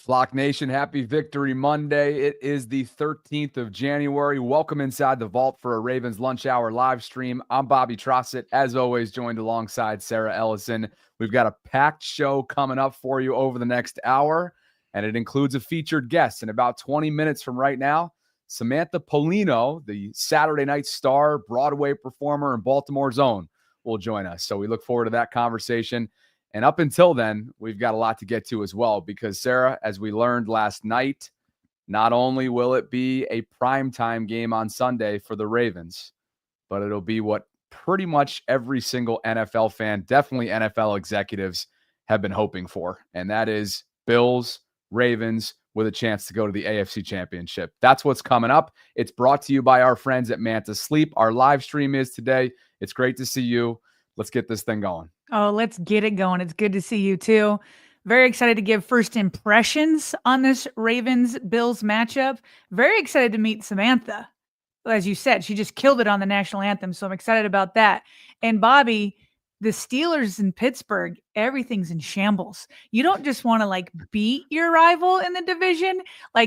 Flock Nation, happy Victory Monday. It is the 13th of January. Welcome inside the vault for a Ravens Lunch Hour live stream. I'm Bobby Trossett, as always, joined alongside Sarah Ellison. We've got a packed show coming up for you over the next hour, and it includes a featured guest. In about 20 minutes from right now, Samantha Pollino, the Saturday night star, Broadway performer, and Baltimore's own, will join us. So we look forward to that conversation. And up until then, we've got a lot to get to as well because, Sarah, as we learned last night, not only will it be a primetime game on Sunday for the Ravens, but it'll be what pretty much every single NFL fan, definitely NFL executives, have been hoping for. And that is Bills, Ravens, with a chance to go to the AFC Championship. That's what's coming up. It's brought to you by our friends at Manta Sleep. Our live stream is today. It's great to see you. Let's get this thing going. Oh, let's get it going. It's good to see you too. Very excited to give first impressions on this Ravens-Bills matchup. Very excited to meet Samantha. As you said, she just killed it on the national anthem, so I'm excited about that. And Bobby, the Steelers in Pittsburgh, everything's in shambles. You don't just want to beat your rival in the division.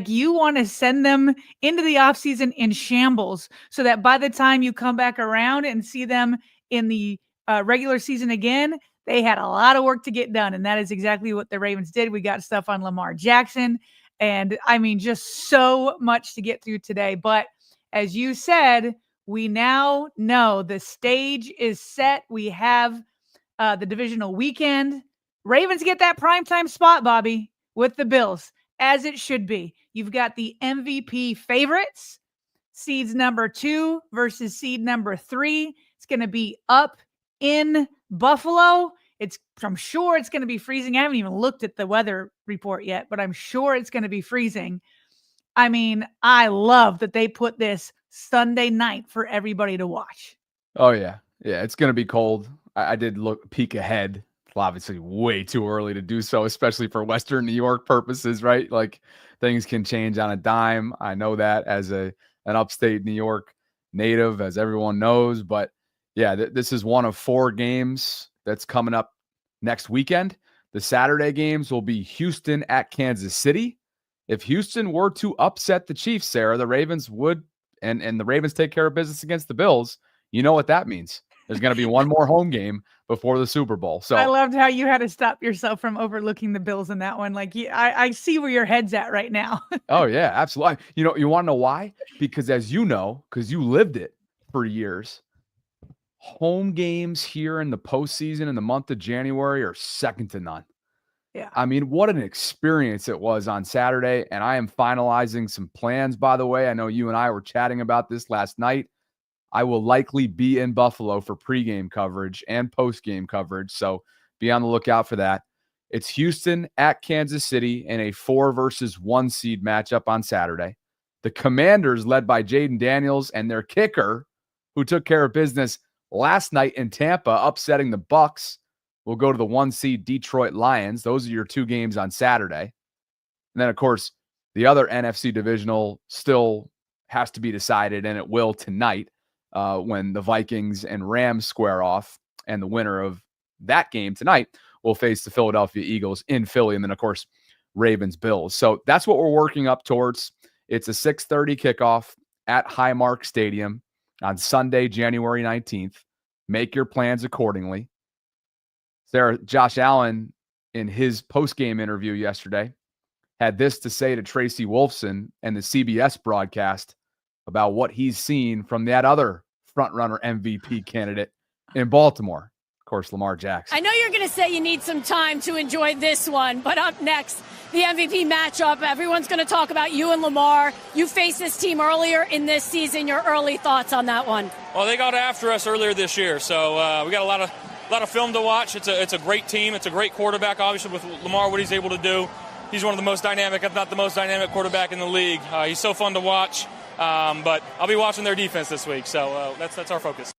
You want to send them into the offseason in shambles so that by the time you come back around and see them in the regular season again, they had a lot of work to get done, and that is exactly what the Ravens did. We got stuff on Lamar Jackson, and just so much to get through today. But as you said, we now know the stage is set. We have the divisional weekend. Ravens get that primetime spot, Bobby, with the Bills, as it should be. You've got the MVP favorites, seeds number 2 versus seed number 3. It's going to be up in Buffalo. I'm sure it's going to be freezing. I haven't even looked at the weather report yet, but I'm sure it's going to be freezing. I love that they put this Sunday night for everybody to watch. Oh, yeah. Yeah, it's going to be cold. I did peek ahead. Obviously, way too early to do so, especially for Western New York purposes, right? Things can change on a dime. I know that as an upstate New York native, as everyone knows. But yeah, this is one of 4 games that's coming up next weekend. The Saturday games will be Houston at Kansas City. If Houston were to upset the Chiefs, Sarah, the Ravens would, and the Ravens take care of business against the Bills. You know what that means. There's going to be one more home game before the Super Bowl. So I loved how you had to stop yourself from overlooking the Bills in that one. I see where your head's at right now. Oh, yeah, absolutely. You want to know why? Because as you know, because you lived it for years, home games here in the postseason in the month of January are second to none. Yeah. What an experience it was on Saturday. And I am finalizing some plans, by the way. I know you and I were chatting about this last night. I will likely be in Buffalo for pregame coverage and postgame coverage. So be on the lookout for that. It's Houston at Kansas City in a 4 versus 1 seed matchup on Saturday. The Commanders, led by Jaden Daniels, and their kicker, who took care of business last night in Tampa, upsetting the Bucs, will go to the 1 seed Detroit Lions. Those are your 2 games on Saturday. And then, of course, the other NFC divisional still has to be decided, and it will tonight when the Vikings and Rams square off. And the winner of that game tonight will face the Philadelphia Eagles in Philly. And then, of course, Ravens-Bills. So that's what we're working up towards. It's a 6:30 kickoff at Highmark Stadium on Sunday, January 19th. Make your plans accordingly. Sarah, Josh Allen, in his post-game interview yesterday, had this to say to Tracy Wolfson and the CBS broadcast about what he's seen from that other front-runner MVP candidate in Baltimore. Of course, Lamar Jackson. I know you're going to say you need some time to enjoy this one, but up next, the MVP matchup. Everyone's going to talk about you and Lamar. You faced this team earlier in this season. Your early thoughts on that one? Well, they got after us earlier this year, so we got a lot of film to watch. It's a great team. It's a great quarterback, obviously, with Lamar, what he's able to do. He's one of the most dynamic, if not the most dynamic quarterback in the league. He's so fun to watch, but I'll be watching their defense this week, so that's our focus.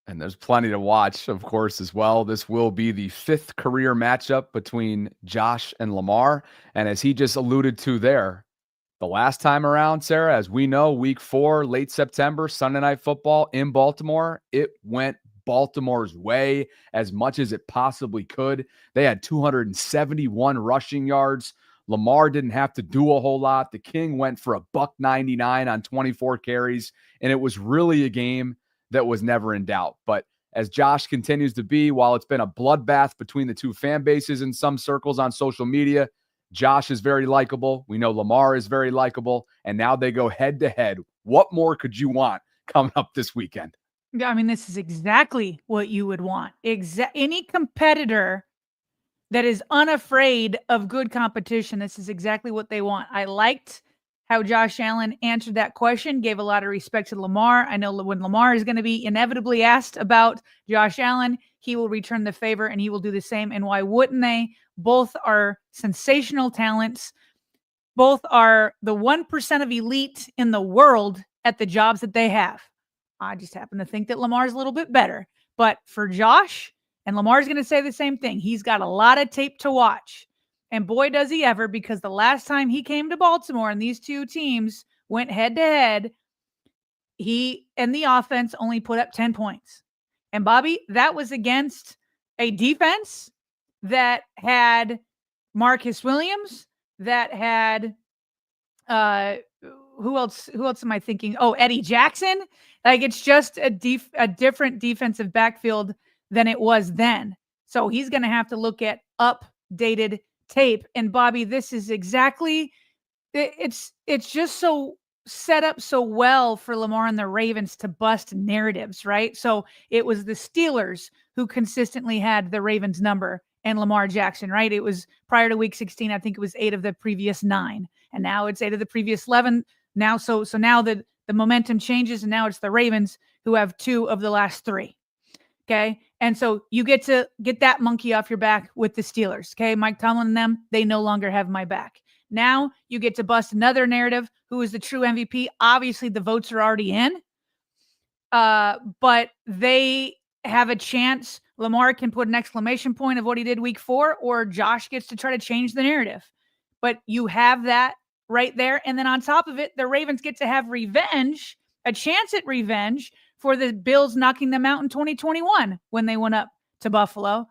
And there's plenty to watch, of course, as well. This will be the 5th career matchup between Josh and Lamar. And as he just alluded to there, the last time around, Sarah, as we know, week 4, late September, Sunday Night Football in Baltimore, it went Baltimore's way as much as it possibly could. They had 271 rushing yards. Lamar didn't have to do a whole lot. The King went for $199 on 24 carries, and it was really a game that was never in doubt. But as Josh continues to be, while it's been a bloodbath between the two fan bases in some circles on social media, Josh is very likable. We know Lamar is very likable, and now they go head-to-head. What more could you want coming up this weekend? Yeah, I mean, this is exactly what you would want. Any competitor that is unafraid of good competition, this is exactly what they want. I liked how Josh Allen answered that question, gave a lot of respect to Lamar. I know when Lamar is going to be inevitably asked about Josh Allen, he will return the favor and he will do the same. And why wouldn't they? Both are sensational talents. Both are the 1% of elite in the world at the jobs that they have. I just happen to think that Lamar's a little bit better. But for Josh, and Lamar's going to say the same thing, he's got a lot of tape to watch. And boy, does he ever, because the last time he came to Baltimore and these two teams went head-to-head, he and the offense only put up 10 points. And Bobby, that was against a defense that had Marcus Williams, that had who else am I thinking? Oh, Eddie Jackson. Like, it's just a different defensive backfield than it was then. So he's going to have to look at updated tape. And Bobby, this is exactly, it's just so set up so well for Lamar and the Ravens to bust narratives, right? So it was the Steelers who consistently had the Ravens number and Lamar Jackson, right? It was prior to week 16. I think it was 8 of the previous 9. And now it's 8 of the previous 11. Now, so now the momentum changes, and now it's the Ravens who have 2 of the last 3. Okay. And so you get to get that monkey off your back with the Steelers. Okay. Mike Tomlin and them, they no longer have my back. Now you get to bust another narrative. Who is the true MVP? Obviously the votes are already in. But they have a chance. Lamar can put an exclamation point of what he did week 4, or Josh gets to try to change the narrative. But you have that right there. And then on top of it, the Ravens get to have revenge, a chance at revenge for the Bills knocking them out in 2021 when they went up to Buffalo.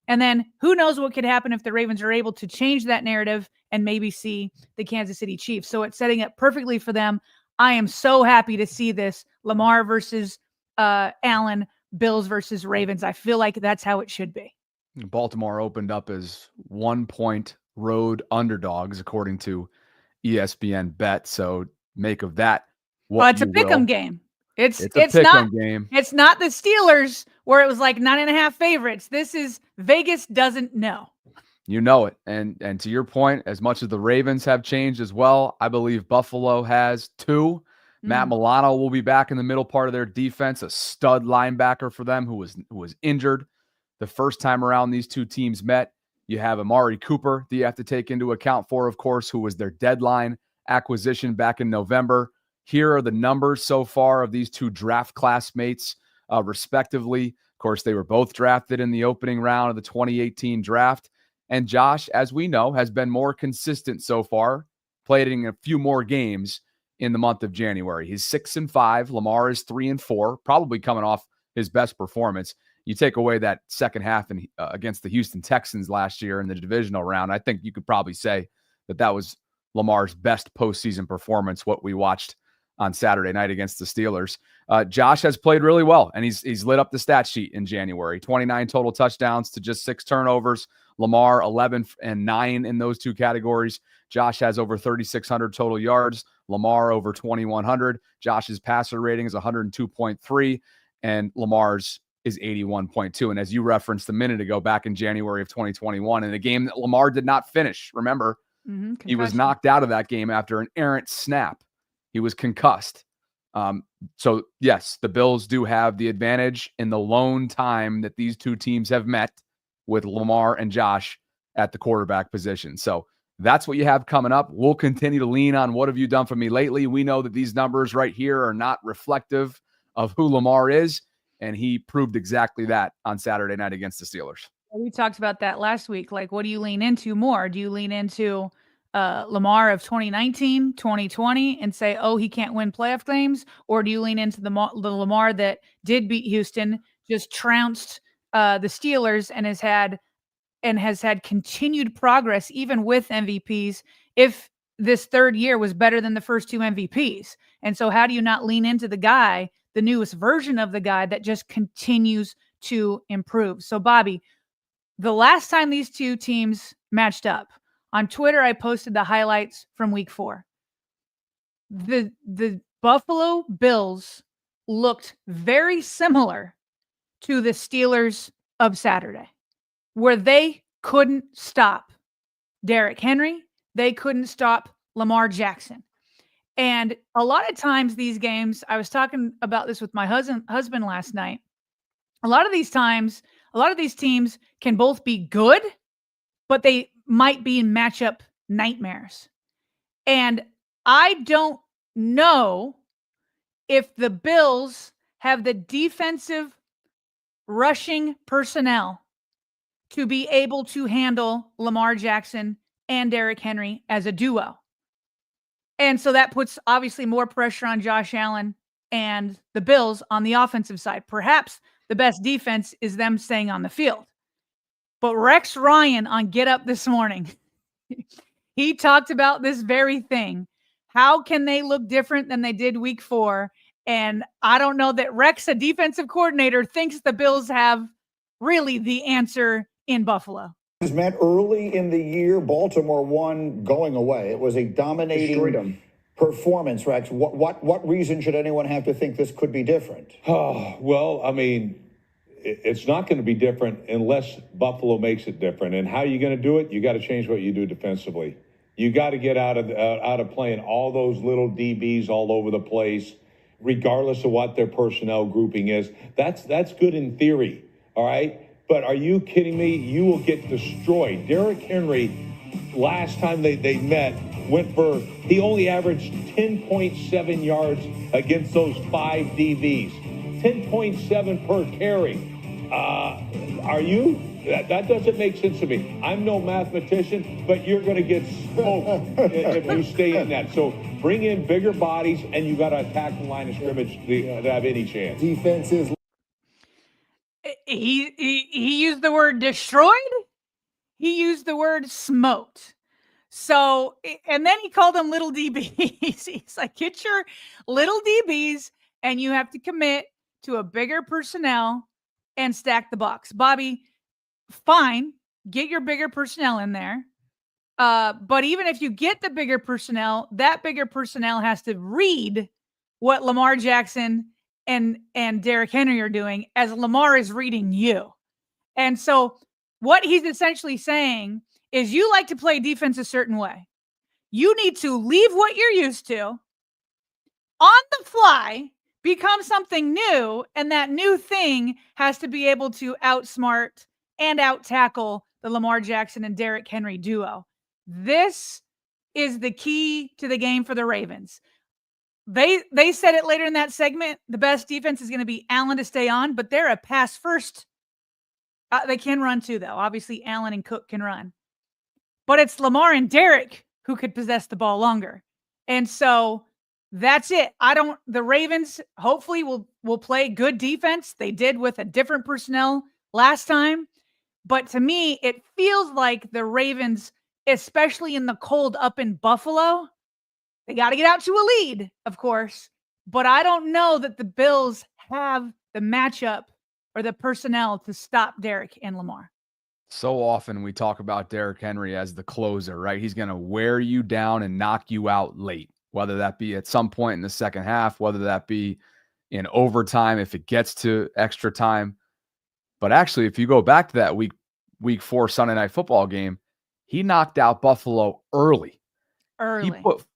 And then who knows what could happen if the Ravens are able to change that narrative and maybe see the Kansas City Chiefs. So it's setting up perfectly for them. I am so happy to see this Lamar versus Allen, Bills versus Ravens. I feel like that's how it should be. Baltimore opened up as 1-point road underdogs, according to ESPN Bet. So make of that what well, it's you a pick'em will. game. It's a pick'em game. It's not the Steelers where it was like 9.5 favorites. This is Vegas doesn't know. You know it. And to your point, as much as the Ravens have changed as well, I believe Buffalo has too. Matt Milano will be back in the middle part of their defense, a stud linebacker for them who was injured the first time around these two teams met. You have Amari Cooper that you have to take into account for, of course, who was their deadline acquisition back in November. Here are the numbers so far of these two draft classmates, respectively. Of course, they were both drafted in the opening round of the 2018 draft. And Josh, as we know, has been more consistent so far, played in a few more games in the month of January. He's 6-5. Lamar is 3-4, probably coming off his best performance. You take away that second half against the Houston Texans last year in the divisional round, I think you could probably say that was Lamar's best postseason performance, what we watched on Saturday night against the Steelers. Josh has played really well, and he's lit up the stat sheet in January. 29 total touchdowns to just 6 turnovers. Lamar 11 and 9 in those two categories. Josh has over 3,600 total yards. Lamar over 2,100. Josh's passer rating is 102.3, and Lamar's is 81.2. And as you referenced a minute ago, back in January of 2021, in a game that Lamar did not finish, remember, he was knocked out of that game after an errant snap. He was concussed. So, yes, the Bills do have the advantage in the lone time that these two teams have met with Lamar and Josh at the quarterback position. So that's what you have coming up. We'll continue to lean on what have you done for me lately. We know that these numbers right here are not reflective of who Lamar is, and he proved exactly that on Saturday night against the Steelers. We talked about that last week. Like, what do you lean into more? Do you lean into Lamar of 2019, 2020 and say, oh, he can't win playoff games? Or do you lean into the Lamar that did beat Houston, just trounced the Steelers, and has had and has had continued progress even with MVPs if this third year was better than the first two MVPs. And so how do you not lean into the guy, the newest version of the guy that just continues to improve? So Bobby, the last time these two teams matched up, on Twitter, I posted the highlights from week 4. The Buffalo Bills looked very similar to the Steelers of Saturday, where they couldn't stop Derrick Henry. They couldn't stop Lamar Jackson. And a lot of times these games, I was talking about this with my husband last night. A lot of these times, a lot of these teams can both be good, but they might be in matchup nightmares. And I don't know if the Bills have the defensive rushing personnel to be able to handle Lamar Jackson and Derrick Henry as a duo. And so that puts obviously more pressure on Josh Allen and the Bills on the offensive side. Perhaps the best defense is them staying on the field. But Rex Ryan on Get Up this morning, he talked about this very thing. How can they look different than they did week 4? And I don't know that Rex, a defensive coordinator, thinks the Bills have really the answer in Buffalo. It was met early in the year. Baltimore won going away. It was a dominating performance, Rex. What reason should anyone have to think this could be different? Oh, well, I mean, it's not going to be different unless Buffalo makes it different. And how are you going to do it? You got to change what you do defensively. You got to get out of playing all those little DBs all over the place, regardless of what their personnel grouping is. That's good in theory, all right? But are you kidding me? You will get destroyed. Derrick Henry, last time they met, he only averaged 10.7 yards against those 5 DBs. 10.7 per carry. That doesn't make sense to me. I'm no mathematician, but you're going to get smoked if you stay in that. So bring in bigger bodies, and you got to attack the line of scrimmage to have any chance. Defenses. He used the word destroyed. He used the word smoked. So, and then he called them little DBs. He's like, get your little DBs, and you have to commit to a bigger personnel and stack the box. Bobby, fine, get your bigger personnel in there. But even if you get the bigger personnel, that bigger personnel has to read what Lamar Jackson and Derrick Henry are doing as Lamar is reading you. And so what he's essentially saying is you like to play defense a certain way. You need to leave what you're used to on the fly, become something new, and that new thing has to be able to outsmart and out-tackle the Lamar Jackson and Derrick Henry duo. This is the key to the game for the Ravens. They said it later in that segment, the best defense is going to be Allen to stay on, but they're a pass first. They can run too, though. Obviously, Allen and Cook can run. But it's Lamar and Derrick who could possess the ball longer. And so that's it. The Ravens hopefully will play good defense. They did with a different personnel last time. But to me, it feels like the Ravens, especially in the cold up in Buffalo, they got to get out to a lead, of course. But I don't know that the Bills have the matchup or the personnel to stop Derrick and Lamar. So often we talk about Derrick Henry as the closer, right? He's going to wear you down and knock you out late, whether that be at some point in the second half, whether that be in overtime, if it gets to extra time. But actually, if you go back to that week 4 Sunday Night Football game, he knocked out Buffalo early.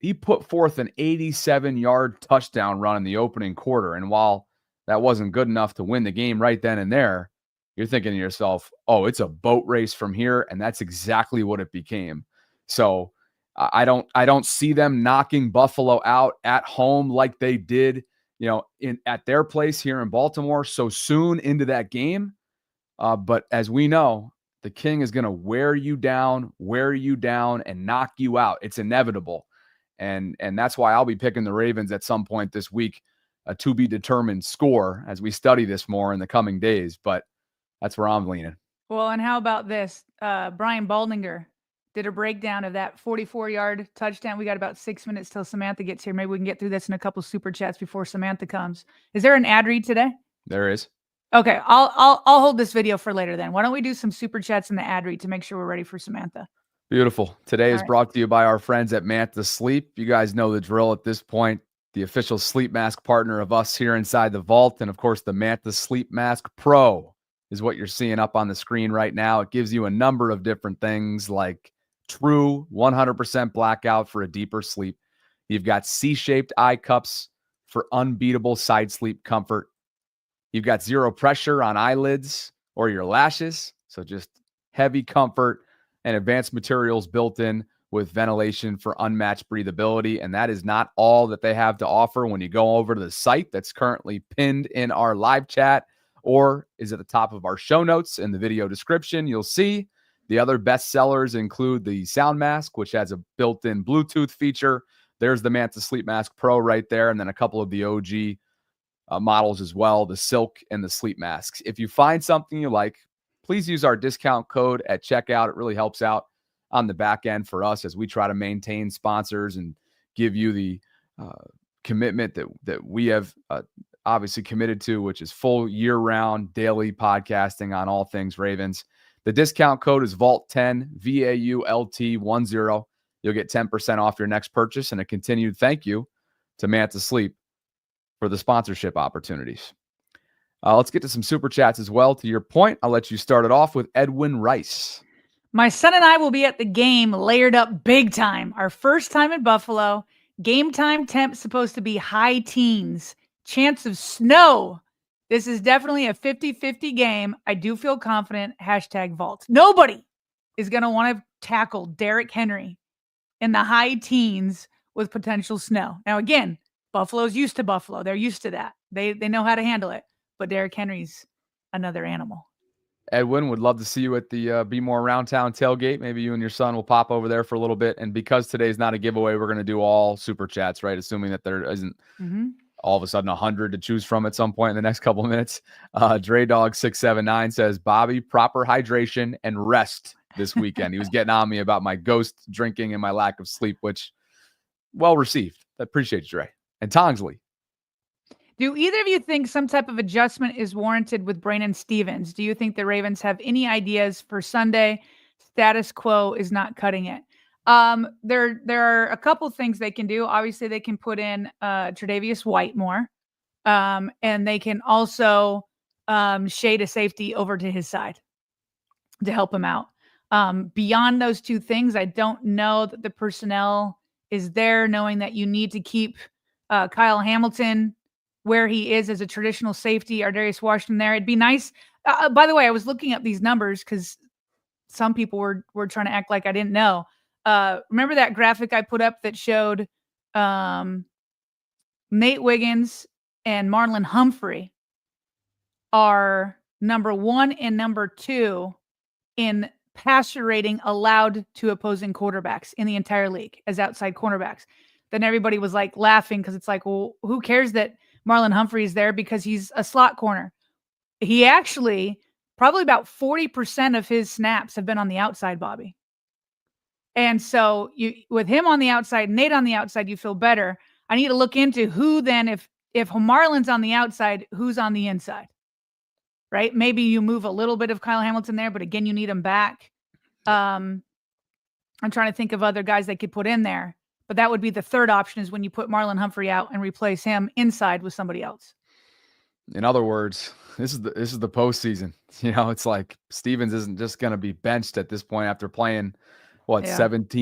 He put forth an 87-yard touchdown run in the opening quarter. And while that wasn't good enough to win the game right then and there, you're thinking to yourself, oh, it's a boat race from here. And that's exactly what it became. So I don't see them knocking Buffalo out at home like they did, at their place here in Baltimore so soon into that game. But as we know, the King is going to wear you down, and knock you out. It's inevitable. And that's why I'll be picking the Ravens at some point this week, a to-be-determined score as we study this more in the coming days. But that's where I'm leaning. Well, and how about this? Brian Baldinger did a breakdown of that 44-yard touchdown. We got about 6 minutes till Samantha gets here. Maybe we can get through this in a couple super chats before Samantha comes. Is there an ad read today? There is. Okay, I'll hold this video for later then. Why don't we do some super chats in the ad read to make sure we're ready for Samantha? Beautiful. Today is right. brought to you by our friends at Manta Sleep. You guys know the drill at this point. The official sleep mask partner of us here inside the vault. And of course, the Manta Sleep Mask Pro is what you're seeing up on the screen right now. It gives you a number of different things like true 100% blackout for a deeper sleep. You've got C-shaped eye cups for unbeatable side sleep comfort. You've got zero pressure on eyelids or your lashes. So just heavy comfort and advanced materials built in with ventilation for unmatched breathability. And that is not all that they have to offer. When you go over to the site that's currently pinned in our live chat or is at the top of our show notes in the video description, you'll see the other best sellers include the Sound Mask, which has a built-in Bluetooth feature. There's the Manta Sleep Mask Pro right there. And then a couple of the OG models as well, the Silk and the Sleep Masks. If you find something you like, please use our discount code at checkout. It really helps out on the back end for us as we try to maintain sponsors and give you the commitment that we have obviously committed to, which is full year-round daily podcasting on all things Ravens. The discount code is VAULT10, VAULT10. You'll get 10% off your next purchase, and a continued thank you to Manta Sleep for the sponsorship opportunities. Let's get to some super chats as well. To your point, I'll let you start it off with Edwin Rice. My son and I will be at the game layered up big time. Our first time in Buffalo. Game time temp supposed to be high teens. Chance of snow. This is definitely a 50-50 game. I do feel confident. #vault. Nobody is going to want to tackle Derrick Henry in the high teens with potential snow. Now, again, Buffalo's used to Buffalo. They're used to that. They know how to handle it. But Derrick Henry's another animal. Edwin, would love to see you at the Be More Around Town tailgate. Maybe you and your son will pop over there for a little bit. And because today's not a giveaway, we're going to do all super chats, right? Assuming that there isn't all of a sudden 100 to choose from at some point in the next couple of minutes. Dre Dog 679 says, Bobby, proper hydration and rest this weekend. He was getting on me about my ghost drinking and my lack of sleep, which well received. I appreciate you, Dre. And Tongsley. Do either of you think some type of adjustment is warranted with Brandon Stevens? Do you think the Ravens have any ideas for Sunday? Status quo is not cutting it. There are a couple things they can do. Obviously, they can put in Tre'Davious White more, and they can also shade a safety over to his side to help him out. Beyond those two things, I don't know that the personnel is there, knowing that you need to keep Kyle Hamilton where he is as a traditional safety, Ardarius Washington there. It'd be nice. By the way, I was looking up these numbers because some people were trying to act like I didn't know. Remember that graphic I put up that showed Nate Wiggins and Marlon Humphrey are number 1 and number 2 in passer rating allowed to opposing quarterbacks in the entire league as outside cornerbacks. Then everybody was like laughing because it's like, well, who cares that Marlon Humphrey is there because he's a slot corner? He actually, probably about 40% of his snaps have been on the outside, Bobby. And so you, with him on the outside, Nate on the outside, you feel better. I need to look into who then, if Marlon's on the outside, who's on the inside, right? Maybe you move a little bit of Kyle Hamilton there, but again, you need him back. I'm trying to think of other guys they could put in there. But that would be the third option, is when you put Marlon Humphrey out and replace him inside with somebody else. In other words, this is the postseason. You know, it's like Stevens isn't just going to be benched at this point after playing, 18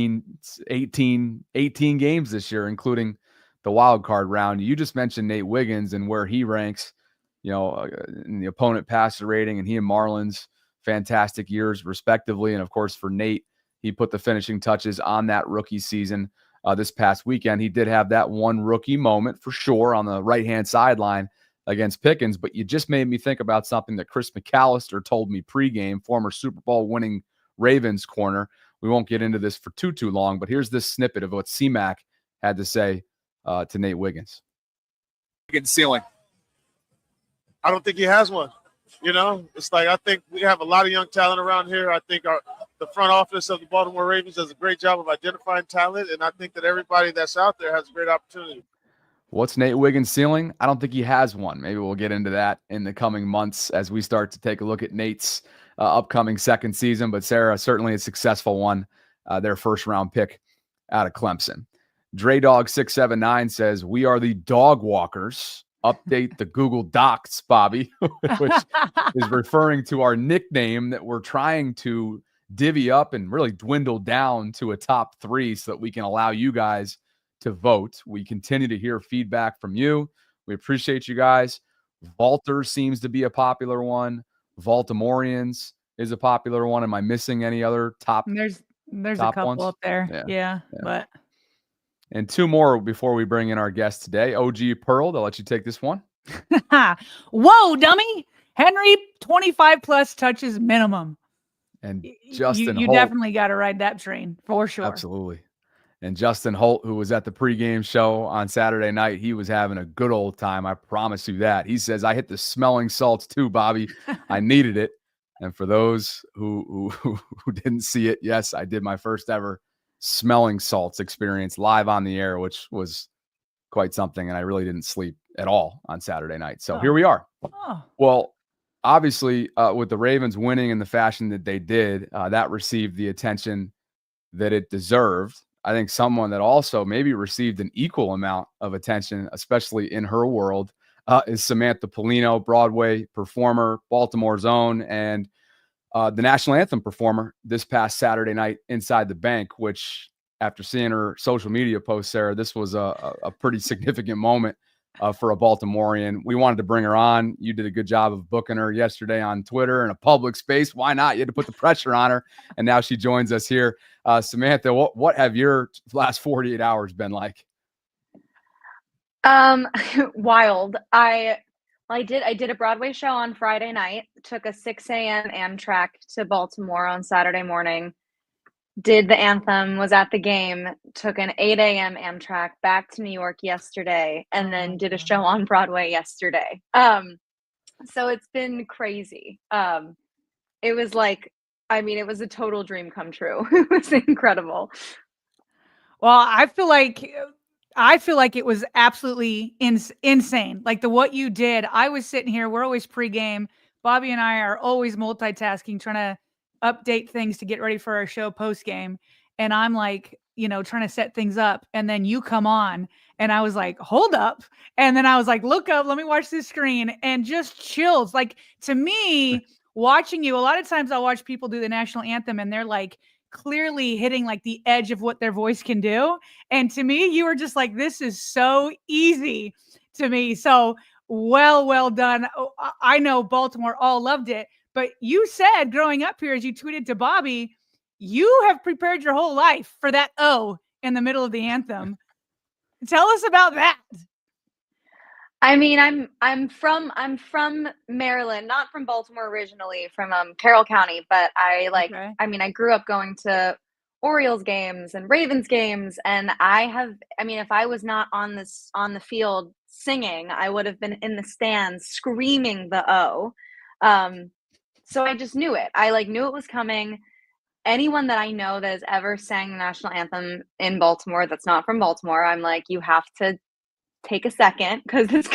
games this year, including the wild card round. You just mentioned Nate Wiggins and where he ranks, in the opponent passer rating, and he and Marlon's fantastic years respectively. And of course, for Nate, he put the finishing touches on that rookie season. This past weekend, he did have that one rookie moment for sure on the right-hand sideline against Pickens, but you just made me think about something that Chris McAllister told me pregame, former Super Bowl winning Ravens corner. We won't get into this for too long, but here's this snippet of what C-Mac had to say to Nate Wiggins. Ceiling. I don't think he has one. You know, it's like I think we have a lot of young talent around here. I think the front office of the Baltimore Ravens does a great job of identifying talent, and I think that everybody that's out there has a great opportunity. What's Nate Wiggins' ceiling? I don't think he has one. Maybe we'll get into that in the coming months as we start to take a look at Nate's upcoming second season. But Sarah, certainly a successful one, their first-round pick out of Clemson. DreDog679 says, we are the dog walkers. Update the Google Docs, Bobby, which is referring to our nickname that we're trying to divvy up and really dwindle down to a top 3 so that we can allow you guys to vote. We continue to hear feedback from you. We appreciate you guys. Vaulter seems to be a popular one. Baltimoreans is a popular one. Am I missing any other top? There's top a couple ones? up there. Yeah. But and 2 more before we bring in our guest today. OG Pearl, I'll let you take this one. Whoa, dummy. Henry, 25 plus touches minimum. And Justin you Holt, definitely got to ride that train for sure. Absolutely. And Justin Holt, who was at the pregame show on Saturday night, he was having a good old time. I promise you that. He says, I hit the smelling salts too, Bobby. I needed it. And for those who didn't see it, yes, I did my first ever smelling salts experience live on the air, which was quite something. And I really didn't sleep at all on Saturday night. So here we are. Well, obviously, with the Ravens winning in the fashion that they did, that received the attention that it deserved. I think someone that also maybe received an equal amount of attention, especially in her world, is Samantha Pollino, Broadway performer, Baltimore's own, and the national anthem performer this past Saturday night inside the bank, which after seeing her social media post, Sarah, this was a pretty significant moment for a Baltimorean. We wanted to bring her on. You did a good job of booking her yesterday on Twitter in a public space. Why not? You had to put the pressure on her, and now she joins us here. Samantha, what have your last 48 hours been like? Wild. I did a Broadway show on Friday night, took a 6 a.m. Amtrak to Baltimore on Saturday morning, did the anthem, was at the game, took an 8 a.m. Amtrak back to New York yesterday, and then did a show on Broadway yesterday. So it's been crazy. It was like, it was a total dream come true. It was incredible. Well, I feel like it was absolutely insane. Like what you did. I was sitting here. We're always pregame. Bobby and I are always multitasking, trying to update things to get ready for our show postgame. And I'm like, trying to set things up. And then you come on and I was like, hold up. And then I was like, look up, let me watch this screen, and just chills. Like, to me, watching you, a lot of times I'll watch people do the national anthem and they're like clearly hitting like the edge of what their voice can do. And to me, you were just like, this is so easy to me. So well done. I know Baltimore all loved it, but you said growing up here, as you tweeted to Bobby, you have prepared your whole life for that O in the middle of the anthem. Tell us about that. I'm from Maryland, not from Baltimore originally, from Carroll County, but I grew up going to Orioles games and Ravens games, and if I was not on the field singing, I would have been in the stands screaming the O. So I just knew it. I knew it was coming. Anyone that I know that has ever sang the national anthem in Baltimore that's not from Baltimore, I'm like, you have to take a second because it's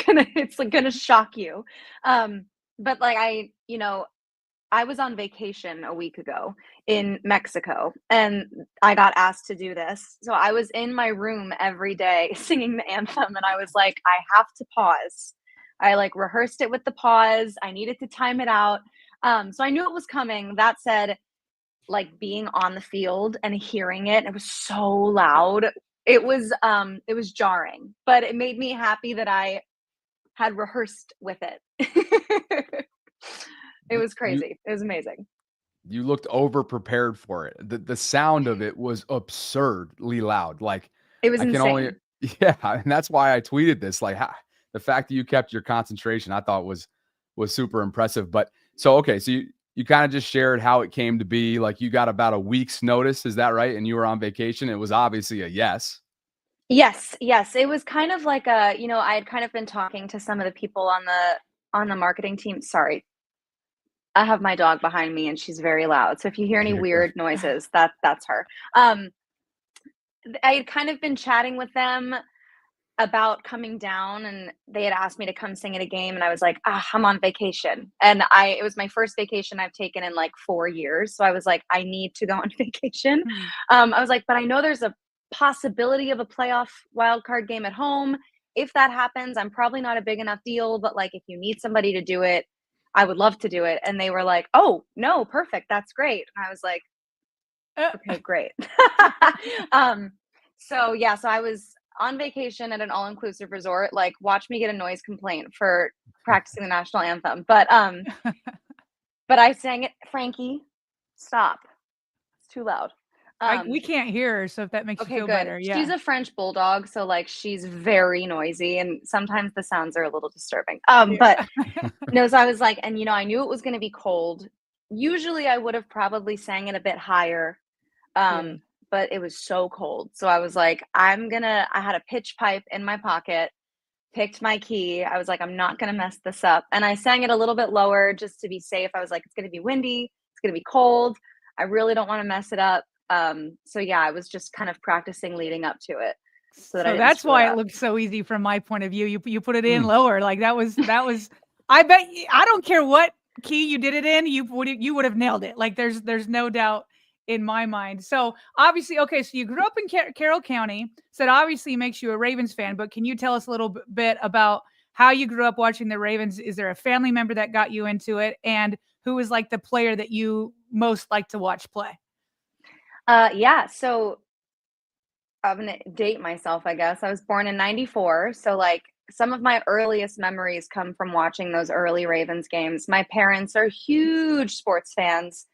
gonna shock you. But I was on vacation a week ago in Mexico and I got asked to do this. So I was in my room every day singing the anthem, and I was like, I have to pause. I rehearsed it with the pause. I needed to time it out. So I knew it was coming. That said, being on the field and hearing it, it was so loud. It was jarring, but it made me happy that I had rehearsed with it. It was crazy. It was amazing. You looked over prepared for it. The sound of it was absurdly loud. It was insane. And that's why I tweeted this. The fact that you kept your concentration, I thought was super impressive. But so you kind of just shared how it came to be. You got about a week's notice. Is that right? And you were on vacation. It was obviously a yes. Yes. It was kind of I had kind of been talking to some of the people on the marketing team. Sorry, I have my dog behind me and she's very loud. So if you hear any weird noises, that's her. I had kind of been chatting with them about coming down, and they had asked me to come sing at a game, and I was like, I'm on vacation. And it was my first vacation I've taken in like 4 years. So I was like, I need to go on vacation. I was like, but I know there's a possibility of a playoff wildcard game at home. If that happens, I'm probably not a big enough deal, but like if you need somebody to do it, I would love to do it. And they were like, oh no, perfect. That's great. And I was like, okay, great. So yeah, so I was on vacation at an all-inclusive resort. Like, watch me get a noise complaint for practicing the national anthem. But I sang it. Frankie, stop. It's too loud. We can't hear her, so if that makes you feel good. better. Yeah. She's a French bulldog, so like she's very noisy, and sometimes the sounds are a little disturbing. But no, so I was like, and I knew it was going to be cold. Usually I would have probably sang it a bit higher. But it was so cold. So I was like, I had a pitch pipe in my pocket, picked my key. I was like, I'm not going to mess this up. And I sang it a little bit lower just to be safe. I was like, it's going to be windy. It's going to be cold. I really don't want to mess it up. So yeah, I was just kind of practicing leading up to it. So that's why it looked so easy from my point of view. You put it in lower. Like that was, I bet, I don't care what key you did it in, you would have nailed it. Like there's no doubt in my mind. So obviously, okay, so you grew up in Carroll County, so that obviously makes you a Ravens fan, but can you tell us a little bit about how you grew up watching the Ravens? Is there a family member that got you into it? And who was like the player that you most like to watch play? Yeah, so I'm going to date myself, I guess. I was born in 94, so like some of my earliest memories come from watching those early Ravens games. My parents are huge sports fans.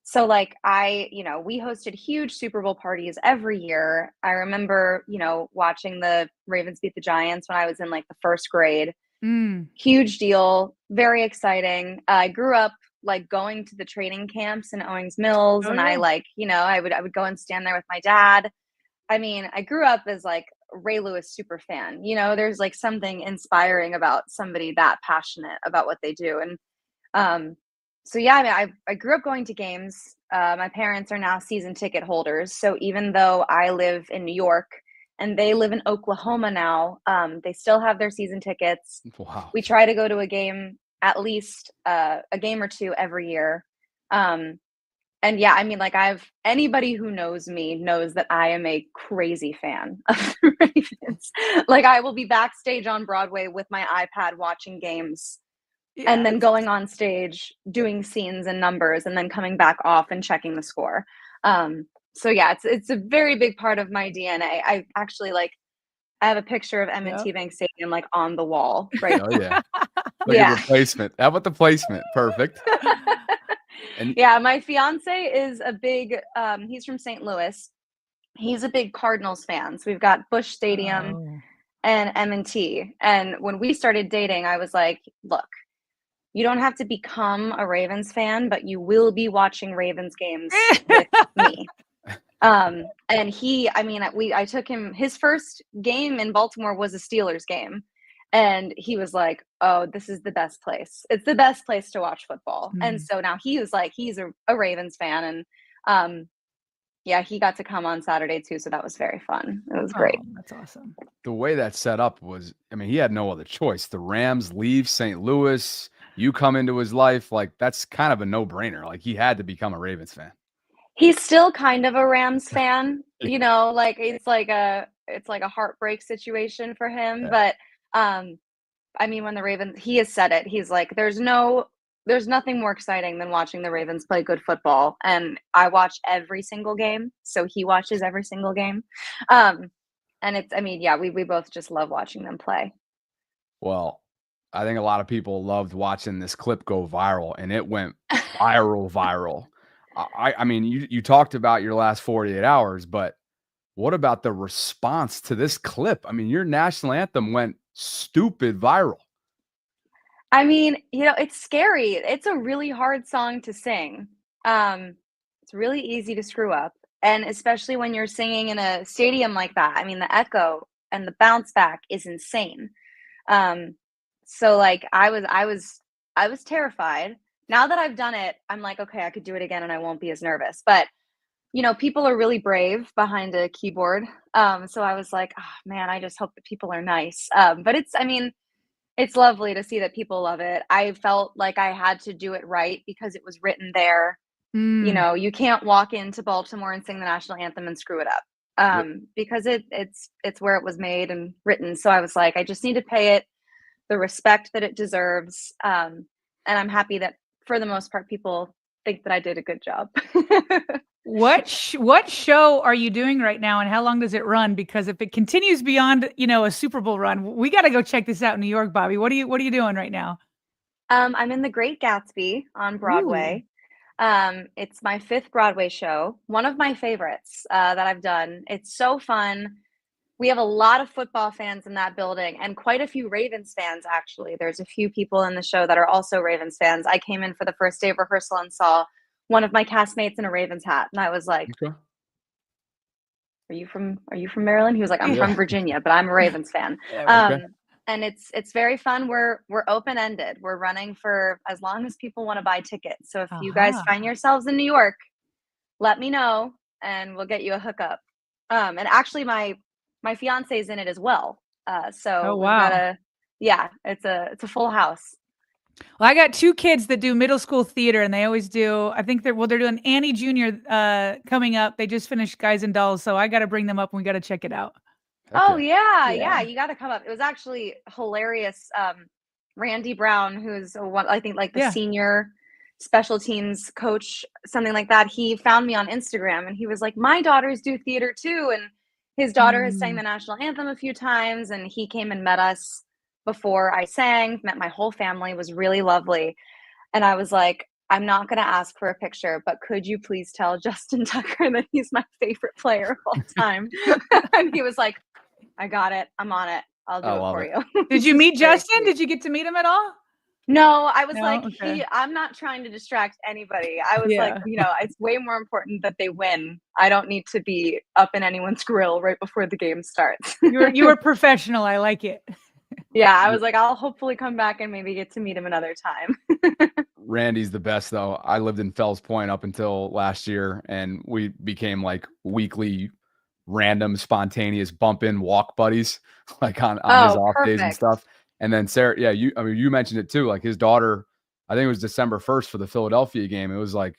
So like we hosted huge Super Bowl parties every year. I remember, watching the Ravens beat the Giants when I was in like the first grade. Huge deal. Very exciting. I grew up like going to the training camps in Owings Mills. And I like, I would go and stand there with my dad. I mean, I grew up as like a Ray Lewis super fan. There's like something inspiring about somebody that passionate about what they do. And, so yeah, I mean, I grew up going to games. My parents are now season ticket holders. So even though I live in New York and they live in Oklahoma now, they still have their season tickets. Wow. We try to go to a game, at least a game or two every year. And yeah, I mean, like anybody who knows me knows that I am a crazy fan of the Ravens. Like I will be backstage on Broadway with my iPad watching games. Yeah. And then going on stage, doing scenes and numbers, and then coming back off and checking the score. So yeah, it's a very big part of my DNA. I actually I have a picture of M&T Bank Stadium like on the wall, right? Oh yeah, yeah. The placement. How about the placement? Perfect. And yeah, my fiance is a big. He's from St. Louis. He's a big Cardinals fan. So we've got Busch Stadium and M&T. And when we started dating, I was like, look. You don't have to become a Ravens fan, but you will be watching Ravens games with me. And I took him, his first game in Baltimore was a Steelers game. And he was like, oh, this is the best place. It's the best place to watch football. And so now he's a Ravens fan. And yeah, he got to come on Saturday too. So that was very fun. It was great. That's awesome. The way that set up was, I mean, he had no other choice. The Rams leave St. Louis. You come into his life, like that's kind of a no-brainer. Like he had to become a Ravens fan. He's still kind of a Rams fan, like it's like a heartbreak situation for him. Yeah. But I mean, when the Ravens, he has said it. He's like, there's nothing more exciting than watching the Ravens play good football. And I watch every single game, so he watches every single game. And we both just love watching them play. Well, I think a lot of people loved watching this clip go viral, and it went viral. I mean, you talked about your last 48 hours, but what about the response to this clip? I mean, your national anthem went stupid viral. I mean, it's scary. It's a really hard song to sing. It's really easy to screw up. And especially when you're singing in a stadium like that. I mean, the echo and the bounce back is insane. So like I was terrified, now that I've done it, I'm like, okay, I could do it again and I won't be as nervous. But people are really brave behind a keyboard. So I was like, oh man, I just hope that people are nice. But it's lovely to see that people love it. I felt like I had to do it right because it was written there. You can't walk into Baltimore and sing the national anthem and screw it up. Because it's where it was made and written. So I was like, I just need to pay it the respect that it deserves. And I'm happy that for the most part, people think that I did a good job. What show are you doing right now, and how long does it run? Because if it continues beyond, a Super Bowl run, we got to go check this out in New York, Bobby. What are you doing right now? I'm in The Great Gatsby on Broadway. It's my 5th Broadway show, one of my favorites that I've done. It's so fun. We have a lot of football fans in that building and quite a few Ravens fans, actually. There's a few people in the show that are also Ravens fans. I came in for the first day of rehearsal and saw one of my castmates in a Ravens hat. And I was like, Okay. Are you from Maryland? He was like, I'm from Virginia, but I'm a Ravens fan. Okay. And it's very fun. We're open-ended. We're running for as long as people want to buy tickets. So if you guys find yourselves in New York, let me know and we'll get you a hookup. And actually my fiance is in it as well. So we've got it's a full house. Well, I got 2 kids that do middle school theater, and they always do. I think they're doing Annie Jr. Coming up. They just finished Guys and Dolls, so I got to bring them up and we got to check it out. Yeah, you got to come up. It was actually hilarious. Randy Brown, who's I think like the senior special teams coach, something like that. He found me on Instagram and he was like, my daughters do theater too. And his daughter has sang the national anthem a few times, and he came and met us before I sang, met my whole family. It was really lovely. And I was like, I'm not going to ask for a picture, but could you please tell Justin Tucker that he's my favorite player of all time? And he was like, I got it. I'm on it. I'll do it for you. Did you meet Justin? Did you get to meet him at all? No, I was I'm not trying to distract anybody. I was like, it's way more important that they win. I don't need to be up in anyone's grill right before the game starts. You were professional. I like it. Yeah, I was like, I'll hopefully come back and maybe get to meet him another time. Randy's the best, though. I lived in Fells Point up until last year, and we became like weekly random spontaneous bump in walk buddies, like on his off days and stuff. And then Sarah, you mentioned it too, like his daughter, I think it was December 1st for the Philadelphia game. It was like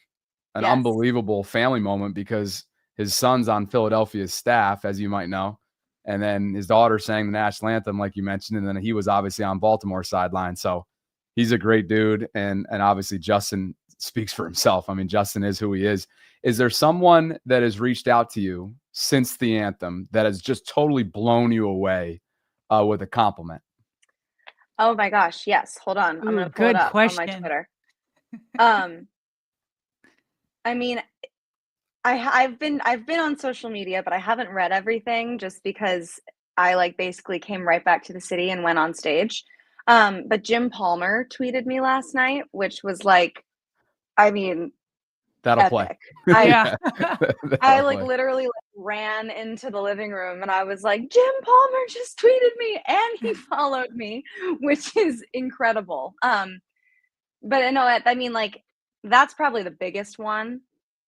an unbelievable family moment because his son's on Philadelphia's staff, as you might know. And then his daughter sang the national anthem, like you mentioned, and then he was obviously on Baltimore sideline. So he's a great dude. And obviously Justin speaks for himself. I mean, Justin is who he is. Is there someone that has reached out to you since the anthem that has just totally blown you away with a compliment? Oh my gosh, yes. Hold on. I'm going to pull it up on my Twitter. I mean, I've been on social media, but I haven't read everything just because I basically came right back to the city and went on stage. But Jim Palmer tweeted me last night, which was that'll epic. Play. I literally ran into the living room and I was like, Jim Palmer just tweeted me and he followed me, which is incredible. But that's probably the biggest one.